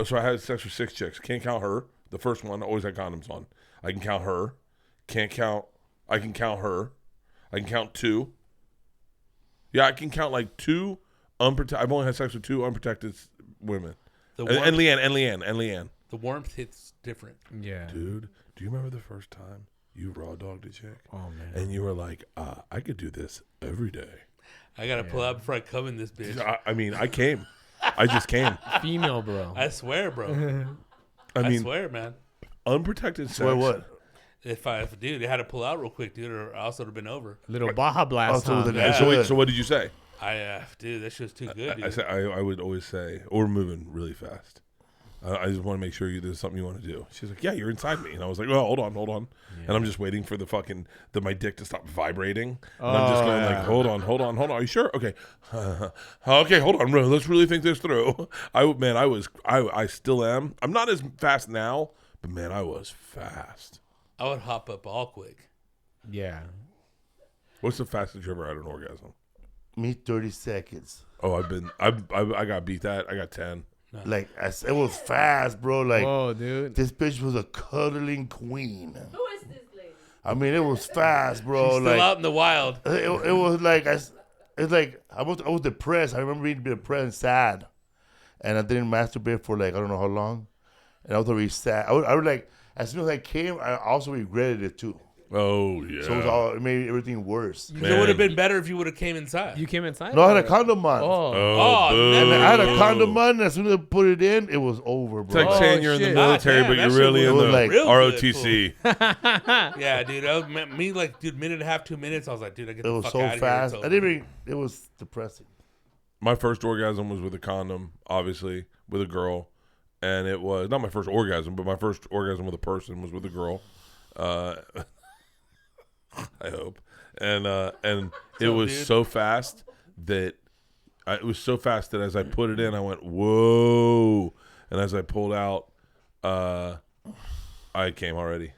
So I had sex with 6 chicks. Can't count her. The first one I always had condoms on. I can count her. Can't count. I can count her. I can count 2. Yeah, I can count like 2 unprotected. I've only had sex with 2 unprotected women. The And warmth, Leanne. the warmth hits different. Yeah. Dude, do you remember the first time you raw dogged a chick? Oh, man. And you were like, I could do this every day. I gotta pull out before I come in this bitch. I mean, I came. I just came. Female, bro. I swear, bro. I I mean, swear, man. unprotected sex. Swear what? If dude, they had to pull out real quick, dude, or I also would have been over. Little Baja Blast. Also huh? with an Yeah. So wait, so what did you say? Dude, that shit's too good, dude. I said I would always say, or moving really fast. I just want to make sure there's something you want to do. She's like, yeah, you're inside me. And I was like, well, hold on. Yeah. And I'm just waiting for my dick to stop vibrating. And I'm just going like, hold on. Are you sure? Okay. Okay, hold on. Let's really think this through. I still am. I'm not as fast now, but man, I was fast. I would hop up all quick. Yeah. What's the fastest you ever had an orgasm? Me 30 seconds. Oh, I got beat that. I got 10. Like it was fast, bro. Like Whoa, dude. this bitch was a cuddling queen. Who is this lady? I mean, it was fast, bro. Still like out in the wild. it was like it's like I was depressed. I remember being depressed and sad, and I didn't masturbate for like I don't know how long, and I was already sad. I was like, as soon as I came, I also regretted it too. Oh yeah. So it made everything worse. It would have been better if you would have came inside. You came inside? No, I had a condom on. Oh. Oh, boo. And I had a Oh. condom on, and as soon as I put it in, it was over, It's bro. like saying you're in the shit. military, God but damn, you're that really shit in was the like real good, ROTC. Yeah, dude. That was me like, dude, minute and a half, 2 minutes. I was like, dude, I get It the was fuck so out fast. of I here. didn't even. It was depressing. My first orgasm was with a condom, obviously, with a girl. And it was not my first orgasm, but my first orgasm with a person was with a girl. I hope. And it So, was dude. so fast that as I put it in, I went, whoa. And as I pulled out, I came already.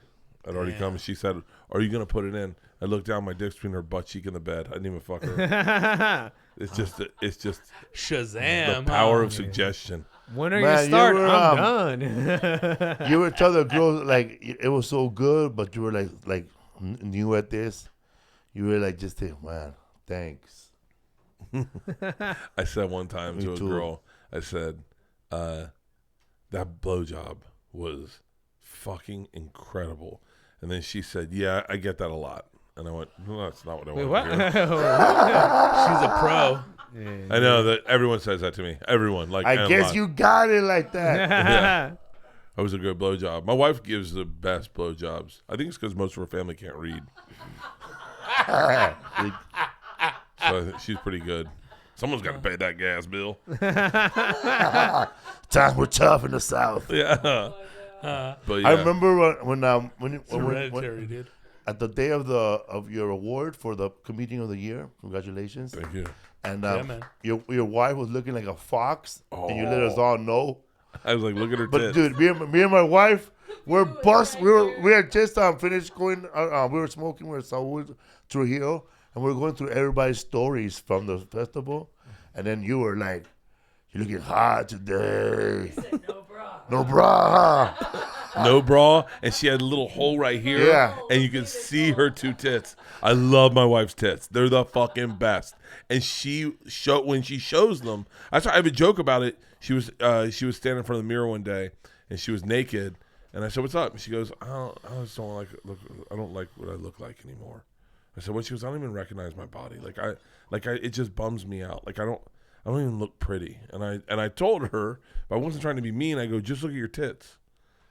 I'd already come. And she said, are you going to put it in? I looked down, my dick's between her butt cheek and the bed. I didn't even fuck her. It's just Shazam. the power huh? of suggestion. When are Man, you you start? were, I'm done. You were telling the girl like it was so good, but you were like new at this. You were like just say, man, thanks. I said one time Me to a too. girl, I said, that blowjob was fucking incredible. And then she said, yeah, I get that a lot. And I went, no, that's not what I Wait, want what? to hear. She's a pro. I know that everyone says that to me. Everyone. Like, I and a guess lot. you got it like that. Yeah. That was a good blowjob. My wife gives the best blowjobs. I think it's because most of her family can't read. So she's pretty good. Someone's got to pay that gas bill. Times were tough in the South. Yeah. But yeah. I remember when It's hereditary, dude. at the day of your award for the comedian of the year. Congratulations. Thank you. And man. your wife was looking like a fox, and you let us all know. I was like, look at her But tits. dude, me and my wife, we're bust. We had just finished going. We were smoking with Saul Trujillo, and we were going through everybody's stories from the festival. And then you were like, "You're looking hot today." No bra. No bra. Huh? No bra, and she had a little hole right here, Yeah. and you can see her two tits. I love my wife's tits; they're the fucking best. And when she shows them, I have a joke about it. She was standing in front of the mirror one day, and she was naked, and I said, "What's up?" And she goes, "I just don't like I don't like what I look like anymore." I said, "What?" She goes, "I don't even recognize my body. It just bums me out. Like I don't even look pretty." And I told her, but I wasn't trying to be mean. I go, "Just look at your tits."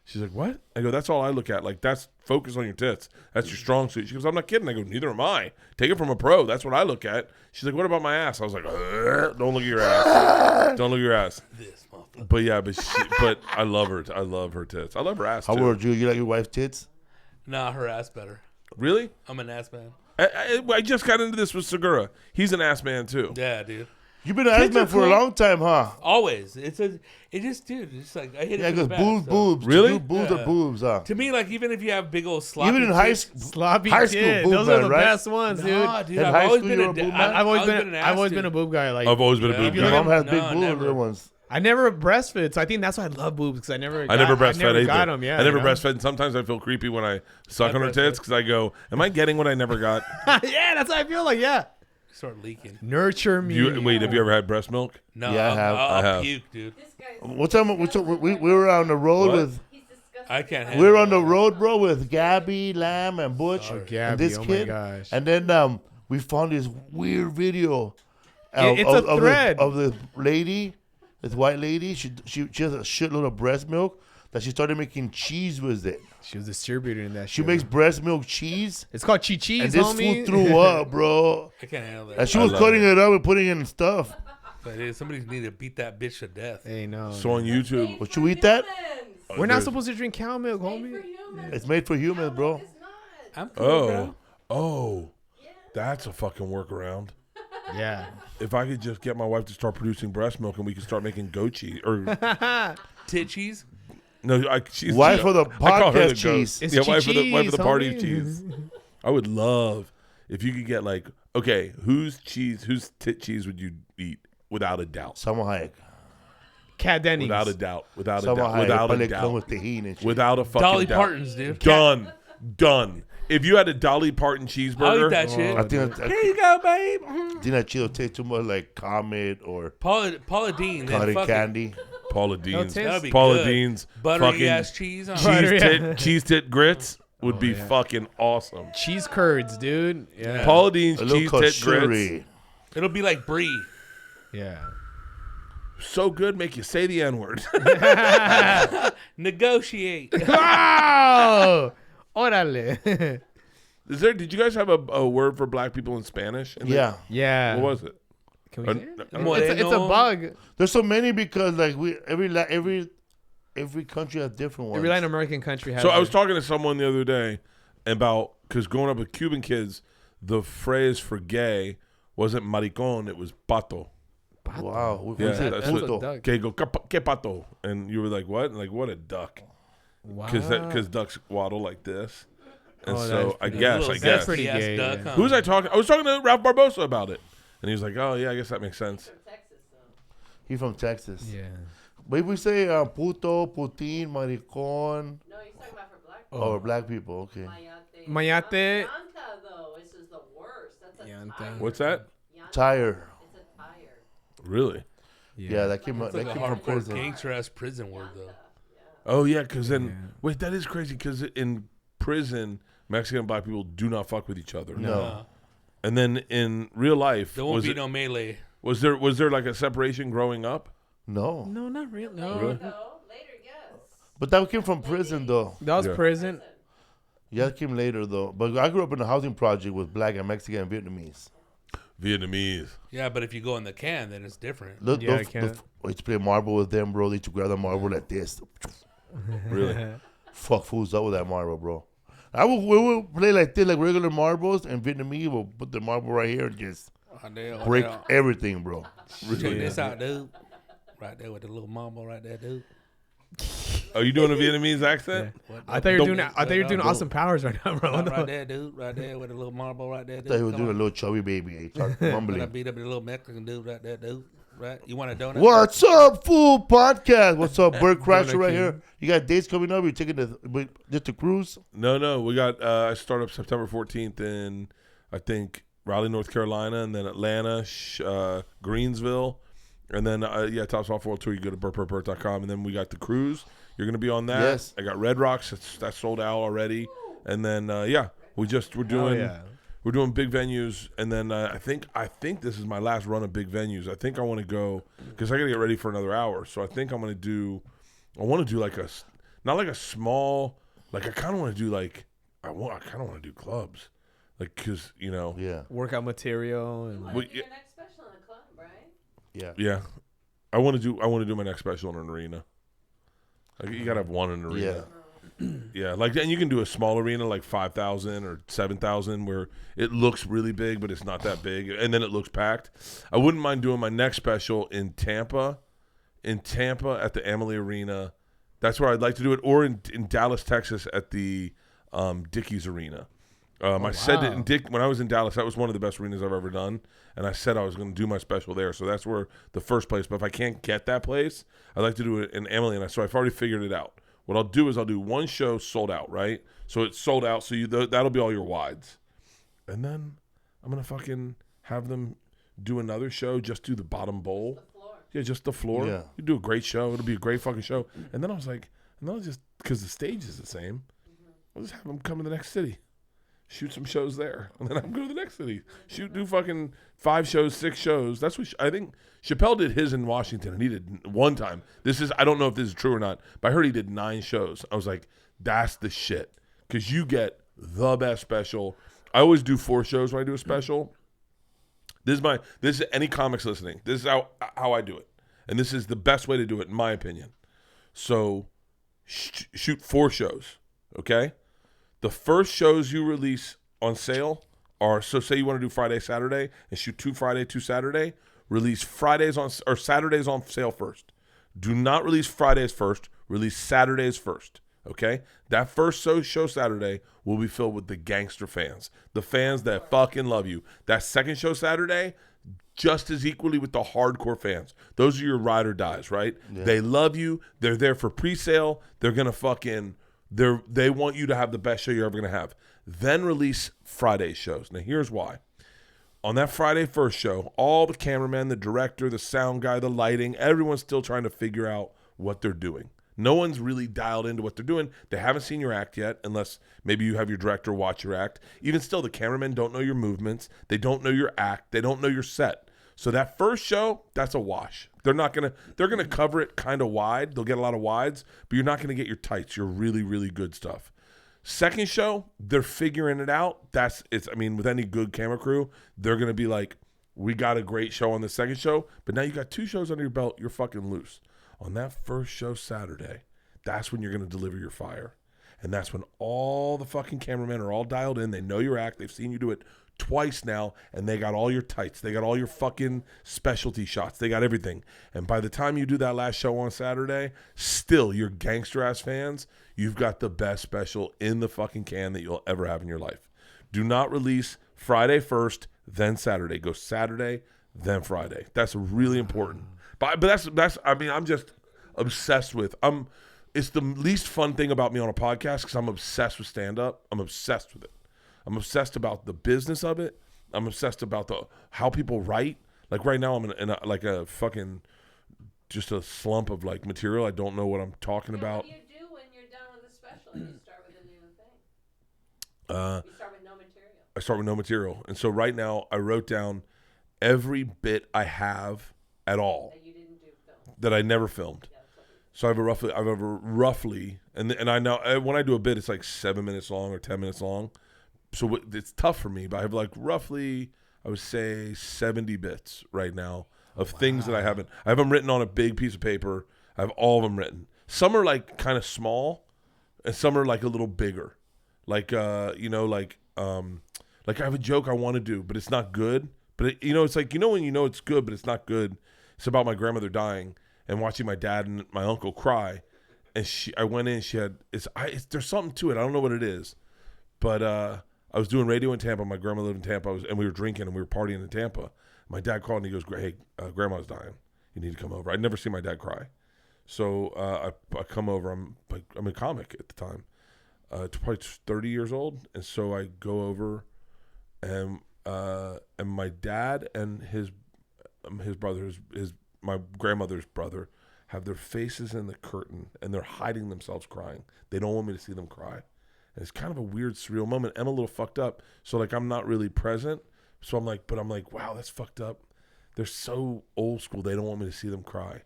She's like, "What?" I go, "That's all I look at. Like, that's focus on your tits. That's your strong suit." She goes, "I'm not kidding." I go, "Neither am I. Take it from a pro. That's what I look at." She's like, "What about my ass?" I was like, "Don't look at your ass. Don't look at your ass." This motherfucker. But yeah, but I love her. I love her tits. I love her ass How too. were you? You like your wife's tits? Nah, her ass better. Really? I'm an ass man. I just got into this with Segura. He's an ass man too. Yeah, dude. You've been an ass Tits man are for a cool. long time, huh? Always. It's just like I hit Yeah, it from because the back, boobs, so. boobs. Really? Dude, boobs Yeah. are boobs, huh? To me, like even if you have big old sloppy Even in high tits- school, Sloppy high school tit. boob Those man, are the right? best ones, dude. Nah, dude. In I've high always school, been you a were a boob man? I've always been an I've ass always been dude. a boob guy. Like I've always been a Yeah. boob Your guy. mom has big No, boobs, never. little ones. I never breastfed, so I think that's why I love boobs because I never breastfed either. got them. Yeah, I never you know? breastfed. And sometimes I feel creepy when I suck I on her breastfed. tits because I go, "Am I getting what I never got?" Yeah, that's how I feel. Like Start leaking. nurture me. Wait, have you ever had breast milk? No, Yeah, I have. I'll I have. puke, dude. This guy's. What time? We were on the road What? with. He's disgusting. I can't We handle were on the that. road, bro, with Gabby, Lamb, and Butch, Oh, and Gabby, this oh my kid. gosh. And then we found this weird video. It's a thread. of the lady, this white lady. She has a shitload of breast milk that she started making cheese with it. She was distributed in that. She shit. makes breast milk cheese, It's called chi cheese, and this homie. fool threw up, bro. I can't handle that. And she I was love cutting it. it up and putting it in stuff. But hey, somebody need to beat that bitch to death. Hey, no. So on YouTube, Would you eat that? We're not There's- supposed to drink cow milk, Made homie. for humans. It's made for humans, bro. It's not. I'm cool, bro. oh, that's a fucking workaround. Yeah. If I could just get my wife to start producing breast milk and we could start making goat cheese, or Tit cheese. no, she's Wife for the I call her podcast the goat. cheese. It's Yeah, wife for the cheese, party homie. cheese. I would love if you could get like, okay, whose tit cheese would you eat without a doubt? Salma Hayek. Cat Denny's. Without a doubt. Without a Salma doubt. Hayek. Without a Probably come doubt. with tahini and shit. Without a fucking Dolly doubt. Parton's, dude. Done. If you had a Dolly Parton I'll cheeseburger, eat that shit. I think Here you go, babe. think that cheese will taste too much like Comet or Paula Dean. Then cotton fuck candy. Paula Dean's, taste- That'd be Paula good. Dean's Buttery fucking ass cheese on Butter- cheese tit grits would be fucking awesome. Cheese curds, dude. Yeah. Paula Dean's A little cheese tit grits, kosher. It'll be like brie. Yeah. so good, make you say the N word. Negotiate. Oh! Órale. Did you guys have a word for black people in Spanish? Yeah. Yeah. What was it? Can we say it? Moreno. It's a bug. There's so many because like every country has different ones. Every Latin American country has So I was it. talking to someone the other day about, because growing up with Cuban kids, the phrase for gay wasn't maricón, it was pato. Wow. Yeah, That's what. a duck. Okay, go, que pato. And you were like, what? And like, what a duck. Wow. Because ducks waddle like this. And Oh, so I that's guess. That's pretty Yes, gay. duck, Yeah. huh? Who was I talking? I was talking to Ralph Barbosa about it. And he was like, oh, yeah, I guess that makes sense. From Texas, though. He's from Texas. Yeah. But if we say puto, putin, maricon, No, you're talking about for black or people. black people, okay. Mayate. Mayate. Yanta, though. This is the worst. That's a Yanta. tire. What's that? Yanta. Tire. It's a tire. Really? Yeah, that came, It's that like a came from hardcore prison. gangster ass prison word though. Oh, yeah, because then, Yeah. wait, that is crazy, because in prison, Mexican and black people do not fuck with each other. No. And then in real life, There won't was, be it, no melee. was there like a separation growing up? No. No, not really. No. Really? No, later, yes. But that came from prison, though. That was Yeah. prison. Yeah, that came later, though. But I grew up in a housing project with black and Mexican and Vietnamese. Vietnamese. Yeah, but if you go in the can, then it's different. Look, Yeah, I can't. I used to play marble with them, bro. They used to grab the marble like this. Really? Fuck fools up with that marble, bro. We would play like this, like regular marbles, and Vietnamese will put the marble right here and just break everything, bro. Check this out, dude. Right there with the little mambo right there, dude. Are you doing a Vietnamese accent? What I thought you were Don't- doing. I thought you were doing Austin Powers right now, bro. right there, dude. Right there with the little marble right there, I dude. thought he was Come doing a on. little chubby baby. He started When I mumbling. beat up the little Mexican dude right there, dude. Right? You want a donut? What's up, fool podcast? What's up, Bert Kreischer Donut right King. here? You got dates coming up? You taking just a cruise? No. We got, I start up September 14th in, I think, Raleigh, North Carolina, and then Atlanta, Greensville. And then, Top Spot World Tour. You go to bertbertbert.com. And then we got the cruise. You're going to be on that. Yes. I got Red Rocks. That's sold out already. And then, we're doing. yeah. We're doing big venues, and then I think this is my last run of big venues. I think I want to go because I got to get ready for another hour. So I think I want to do like not like a small, like I kind of want to do like I kind of want to do clubs, like because Yeah. Workout material and Like, Well, your next special in a club, right? Yeah. yeah, I want to do my next special in an arena. Like you gotta have one in an arena. Yeah. Yeah, like, and you can do a small arena like 5,000 or 7,000 where it looks really big, but it's not that big, and then it looks packed. I wouldn't mind doing my next special in Tampa at the Amalie Arena. That's where I'd like to do it, or in Dallas, Texas at the Dickies Arena. I said it when I was in Dallas, that was one of the best arenas I've ever done, and I said I was going to do my special there, so that's where the first place. But if I can't get that place, I'd like to do it in Amalie, and so I've already figured it out. What I'll do is I'll do one show sold out, right? So it's sold out, so that'll be all your wides. And then I'm going to fucking have them do another show, just do the bottom bowl. The floor. Yeah, just the floor. Yeah. You do a great show. It'll be a great fucking show. And then I was like, just, because the stage is the same, I'll just have them come to the next city. Shoot some shows there. And then I'm going to the next city. Do fucking 5 shows, 6 shows. That's what I think Chappelle did his in Washington, and he did one time. I don't know if this is true or not, but I heard he did 9 shows. I was like, that's the shit. Because you get the best special. I always do 4 shows when I do a special. This is any comics listening. This is how I do it. And this is the best way to do it, in my opinion. So shoot 4 shows, okay? The first shows you release on sale are, so say you want to do Friday, Saturday, and shoot 2 Friday, 2 Saturday, release Saturdays on sale first. Do not release Fridays first, release Saturdays first, okay? That first show Saturday will be filled with the gangster fans, the fans that fucking love you. That second show Saturday, just as equally with the hardcore fans. Those are your ride or dies, right? Yeah. They love you. They're there for pre-sale. They're going to fucking... They want you to have the best show you're ever going to have. Then release Friday shows. Now, here's why. On that Friday first show, all the cameramen, the director, the sound guy, the lighting, everyone's still trying to figure out what they're doing. No one's really dialed into what they're doing. They haven't seen your act yet, unless maybe you have your director watch your act. Even still, the cameramen don't know your movements. They don't know your act. They don't know your set. So that first show, that's a wash. They're gonna cover it kind of wide. They'll get a lot of wides, but you're not gonna get your tights, your really, really good stuff. Second show, they're figuring it out. With any good camera crew, they're gonna be like, we got a great show on the second show, but now you got 2 shows under your belt, you're fucking loose. On that first show Saturday, that's when you're gonna deliver your fire. And that's when all the fucking cameramen are all dialed in. They know your act. They've seen you do it twice now, and they got all your tights. They got all your fucking specialty shots. They got everything. And by the time you do that last show on Saturday, still, you're gangster-ass fans. You've got the best special in the fucking can that you'll ever have in your life. Do not release Friday first, then Saturday. Go Saturday, then Friday. That's really important. But that's. I mean, I'm just obsessed with. It's the least fun thing about me on a podcast because I'm obsessed with stand-up. I'm obsessed with it. I'm obsessed about the business of it. I'm obsessed about how people write. Like right now, I'm in a fucking just a slump of like material. I don't know what I'm talking about. What do you do when you're done with a special and you start with a new thing? You start with no material. I start with no material, and so right now I wrote down every bit I have at all That you didn't do film. that I never filmed. Yeah, that's what we- So I have a roughly, and I know when I do a bit, it's like 7 minutes long or 10 minutes long. So it's tough for me, but I have like roughly, I would say 70 bits right now of things that I have them written on a big piece of paper. I have all of them written. Some are like kind of small, and some are like a little bigger. Like like I have a joke I want to do, but it's not good. But it's like when you know it's good, but it's not good. It's about my grandmother dying and watching my dad and my uncle cry. And I went in. She had there's something to it. I don't know what it is, but I was doing radio in Tampa. My grandma lived in Tampa, and we were drinking and we were partying in Tampa. My dad called and he goes, "Hey, grandma's dying. You need to come over." I'd never seen my dad cry, so I come over. I'm a comic at the time, probably 30 years old, and so I go over, and my dad and his brother, my grandmother's brother, have their faces in the curtain and they're hiding themselves crying. They don't want me to see them cry. And it's kind of a weird, surreal moment. I'm a little fucked up. So like I'm not really present. So I'm like, wow, that's fucked up. They're so old school. They don't want me to see them cry.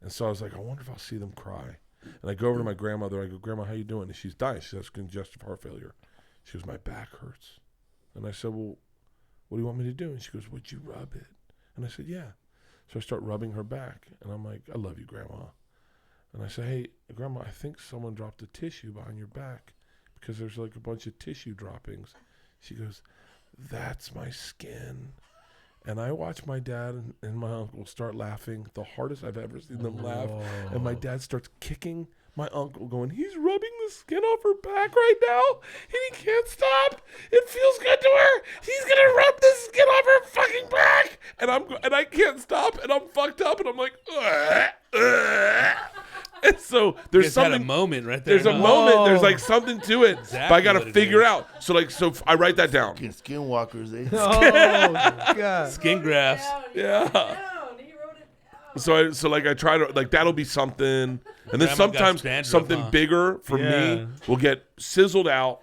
And so I was like, I wonder if I'll see them cry. And I go over to my grandmother. I go, "Grandma, how you doing?" And she's dying. She has congestive heart failure. She goes, "My back hurts." And I said, "Well, what do you want me to do?" And she goes, "Would you rub it?" And I said, "Yeah." So I start rubbing her back. And I'm like, "I love you, Grandma." And I say, "Hey, Grandma, I think someone dropped a tissue behind your back because there's like a bunch of tissue droppings." She goes, "That's my skin." And I watch my dad and my uncle start laughing, the hardest I've ever seen them laugh. And my dad starts kicking my uncle, going, "He's rubbing the skin off her back right now, and he can't stop. It feels good to her. He's gonna rub the skin off her fucking back." And I can't stop, and I'm fucked up, and I'm like, And so there's Just had something. a moment right there. There's a moment. There's like something to it, but I Exactly gotta what it figure is. out. So I write that down. Skinwalkers, eh? Oh God. Skin grafts. He Yeah. wrote it down. He wrote it down. So I try to like that'll be something, and then Grandma got sometimes dandruff, something huh? bigger for Yeah. me will get sizzled out,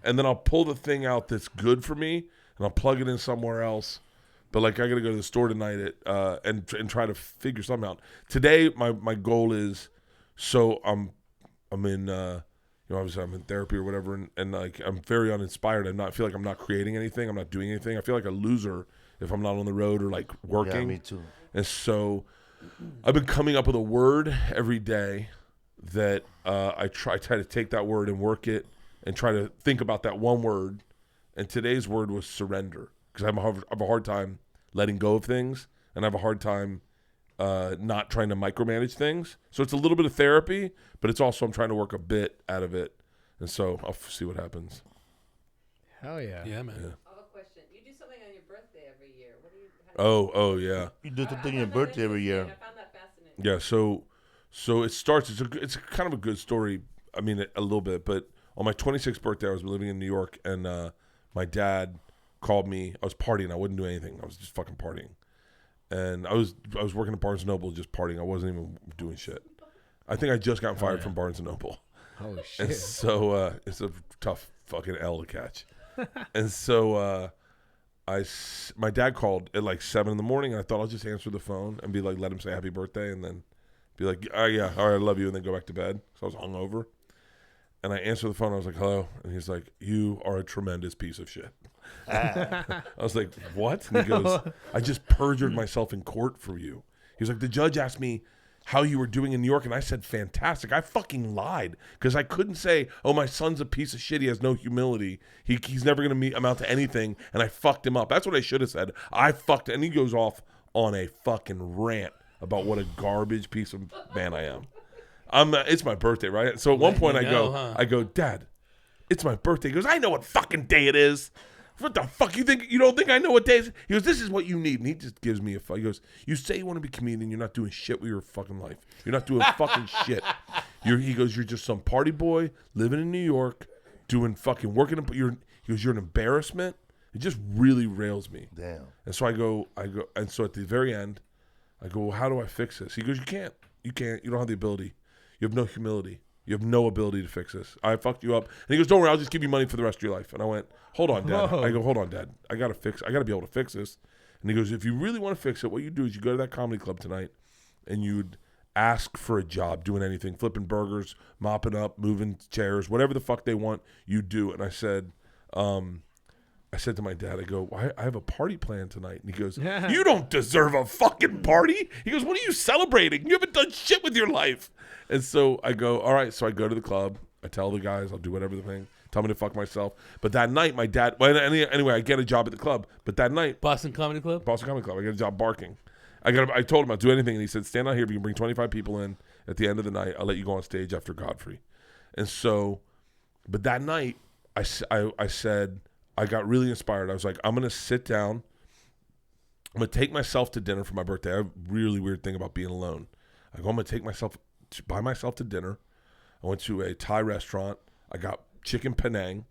and then I'll pull the thing out that's good for me, and I'll plug it in somewhere else. But like I gotta go to the store tonight and try to figure something out. Today my goal is, so I'm in obviously I'm in therapy or whatever, and like I'm very uninspired. I feel like I'm not creating anything. I'm not doing anything. I feel like a loser if I'm not on the road or like working. Yeah, me too. And so I've been coming up with a word every day that I try to take that word and work it and try to think about that one word. And today's word was surrender, because I have a hard time letting go of things, and I have a hard time not trying to micromanage things. So it's a little bit of therapy, but it's also I'm trying to work a bit out of it. And so I'll see what happens. Hell yeah. Yeah, man. I have a question. You do something on your birthday every year. What do you? Oh yeah. You do I something on found your that birthday every year. interesting. I found that fascinating. Yeah, so it starts. It's kind of a good story. I mean, a little bit, but on my 26th birthday, I was living in New York, and my dad called me. I was partying. I wasn't doing anything. I was just fucking partying, and I was working at Barnes & Noble, just partying. I wasn't even doing shit. I think I just got fired from Barnes & Noble, Oh and shit. so it's a tough fucking L to catch. And so my dad called at like 7 a.m, and I thought I'll just answer the phone and be like, let him say happy birthday, and then be like, "Oh yeah, all right, I love you," and then go back to bed. So I was hungover, and I answered the phone. I was like, "Hello," and he's like, "You are a tremendous piece of shit." I was like, "What?" And he goes, "I just perjured myself in court for you." He was like, "The judge asked me how you were doing in New York, and I said fantastic. I fucking lied because I couldn't say, oh, my son's a piece of shit. He has no humility. He's never going to amount to anything, and I fucked him up. That's what I should have said. I fucked, and he goes off on a fucking rant about what a garbage piece of man I am. It's my birthday, right? So at one point I go, Dad, it's my birthday. He goes, I know what fucking day it is. What the fuck you think? You don't think I know what day it is? He goes, this is what you need. And he just gives me a fuck. He goes, you say you want to be a comedian. You're not doing shit with your fucking life. You're not doing fucking shit. He goes, you're just some party boy living in New York, doing fucking working. He goes, you're an embarrassment. It just really rails me. Damn. And so I go, and so at the very end, I go, well, how do I fix this? He goes, you can't. You don't have the ability. You have no humility. You have no ability to fix this. I fucked you up. And he goes, don't worry, I'll just give you money for the rest of your life. And I went, hold on, Dad. Whoa. I go, hold on, Dad. I got to be able to fix this. And he goes, if you really want to fix it, what you do is you go to that comedy club tonight and you'd ask for a job, doing anything, flipping burgers, mopping up, moving chairs, whatever the fuck they want, you do. And I said to my dad, I go, I have a party planned tonight. And he goes, you don't deserve a fucking party. He goes, what are you celebrating? You haven't done shit with your life. And so I go, all right. So I go to the club. I tell the guys, I'll do whatever the thing. Tell me to fuck myself. But that night, my dad, anyway, I get a job at the club. But that night, Boston Comedy Club? I get a job barking. I told him I'll do anything. And he said, stand out here. If you can bring 25 people in at the end of the night, I'll let you go on stage after Godfrey. And so, but that night, I said, I got really inspired. I was like, I'm going to sit down. I'm going to take myself to dinner for my birthday. I have a really weird thing about being alone. I go, I'm going to take myself by myself to dinner. I went to a Thai restaurant. I got chicken Penang.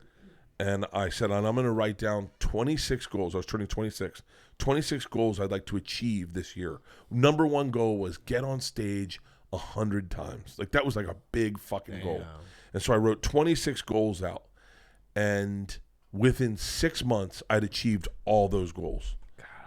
And I said, I'm going to write down 26 goals. I was turning 26. 26 goals I'd like to achieve this year. Number one goal was get on stage 100 times. Like, that was like a big fucking goal. And so I wrote 26 goals out. And within 6 months, I'd achieved all those goals.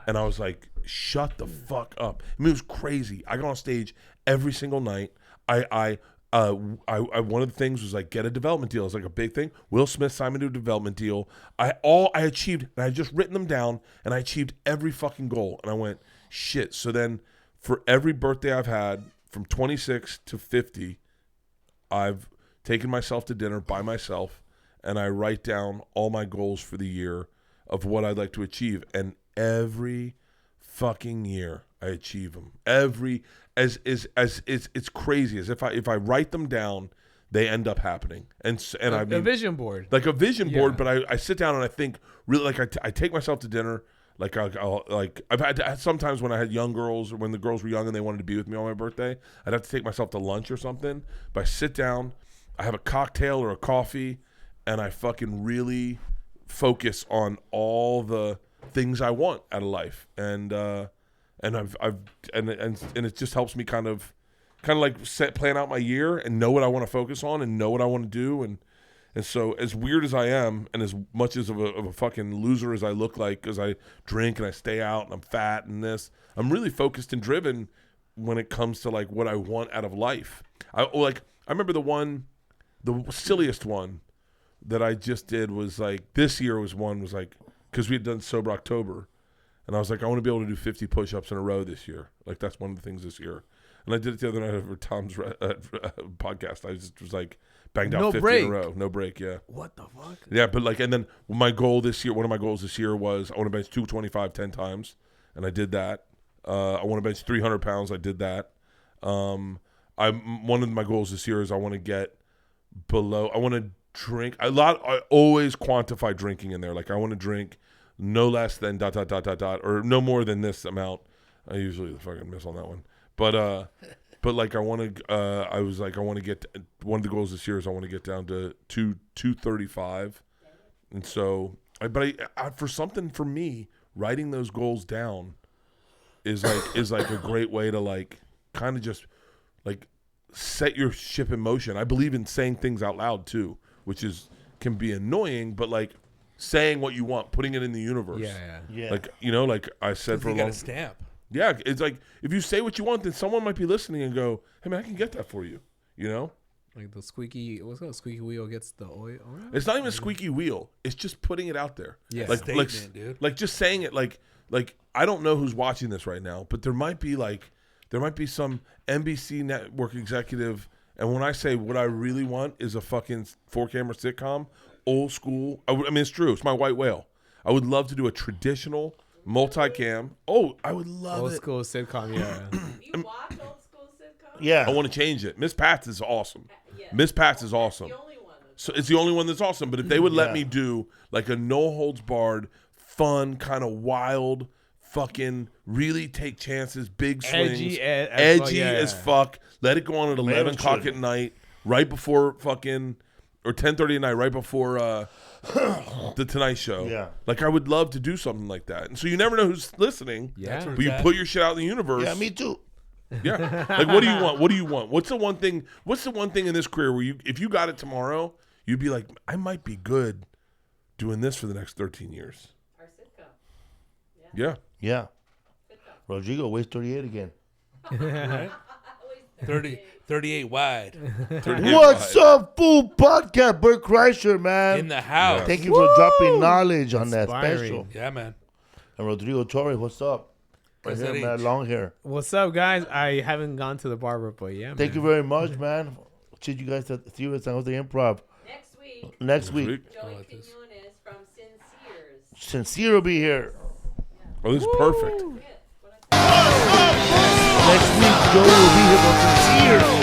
And I was like, shut the fuck up. I mean, it was crazy. I got on stage every single night. I one of the things was like, get a development deal. It's like a big thing. Will Smith signed me to a development deal. I achieved, and I had just written them down, and I achieved every fucking goal. And I went, shit. So then for every birthday I've had from 26 to 50, I've taken myself to dinner by myself, and I write down all my goals for the year of what I'd like to achieve. And every fucking year I achieve them. It's crazy. As if I write them down, they end up happening. And I mean, a vision board, like a vision board. But I sit down and I think really, like I take myself to dinner. Like I've had sometimes when I had young girls, or when the girls were young and they wanted to be with me on my birthday, I'd have to take myself to lunch or something. But I sit down, I have a cocktail or a coffee, and I fucking really focus on all the things I want out of life. And it just helps me kind of like plan out my year and know what I want to focus on and know what I want to do. And so, as weird as I am, and as much as of a fucking loser as I look like, because I drink and I stay out and I'm fat and this, I'm really focused and driven when it comes to like what I want out of life. I remember the silliest one that I just did was like, this year was like, because we had done Sober October. And I was like, I want to be able to do 50 push-ups in a row this year. Like, that's one of the things this year. And I did it the other night over Tom's podcast. I just was like, banged out 50 in a row. No break, yeah. What the fuck? Yeah, but like, and then my goal this year, one of my goals this year was I want to bench 225 10 times. And I did that. I want to bench 300 pounds. I did that. One of my goals this year is I want to get below, I want to drink a lot. I always quantify drinking in there. Like, I want to drink no less than ... or no more than this amount. I usually fucking miss on that one. But like I want to, I was like, I want to get, one of the goals this year is I want to get down to 235. And so, for me, writing those goals down is like a great way to like kind of just like set your ship in motion. I believe in saying things out loud too, which can be annoying, but like saying what you want, putting it in the universe. Yeah. Like, you know, like I said for a long time. Stamp. Yeah, it's like if you say what you want, then someone might be listening and go, "Hey man, I can get that for you." You know? Like the squeaky wheel gets the oil. It's not even a squeaky wheel. It's just putting it out there. Yeah. Like Statement, dude. Like just saying it like I don't know who's watching this right now, but there might be like there might be some NBC network executive. And when I say what I really want is a fucking 4-camera sitcom, old school. I mean, it's true. It's my white whale. I would love to do a traditional multicam. Oh, I would love Old it. school sitcom, yeah. You watch old school sitcoms? Yeah. I want to change it. Miss Pats is awesome. Yeah. Miss Pats is awesome. The only one. So it's the only one that's awesome. But if they would let Yeah. me do like a no holds barred, fun, kind of wild, fucking really take chances, big swings, edgy as fuck. Let it go on at 11 o'clock at night, right before fucking, or 10:30 at night, right before the Tonight Show. Yeah. Like I would love to do something like that. And so you never know who's listening. Yeah. But you put your shit out in the universe. Yeah, me too. Yeah. Like, what do you want? What do you want? What's the one thing? What's the one thing in this career where you, if you got it tomorrow, you'd be like, I might be good doing this for the next 13 years. Our sitcom. Yeah. Yeah. Rodrigo, weighs 38 again. Right? 38 wide 38 What's wide. up, Fool Podcast? Bert Kreischer, man. in the house. Thank you for dropping knowledge on that Inspiring. special. Yeah, man. And Rodrigo Torres, what's up? Right here, man, long hair. What's up, guys? I haven't gone to the barber, but yeah, Thank you very much, man. See you guys at see you at San Jose Improv Next week, next week. Joey Quinones from Sincere's. Sincere will be here. Oh, this is perfect. What I Next week, Joey will be here for Sincere.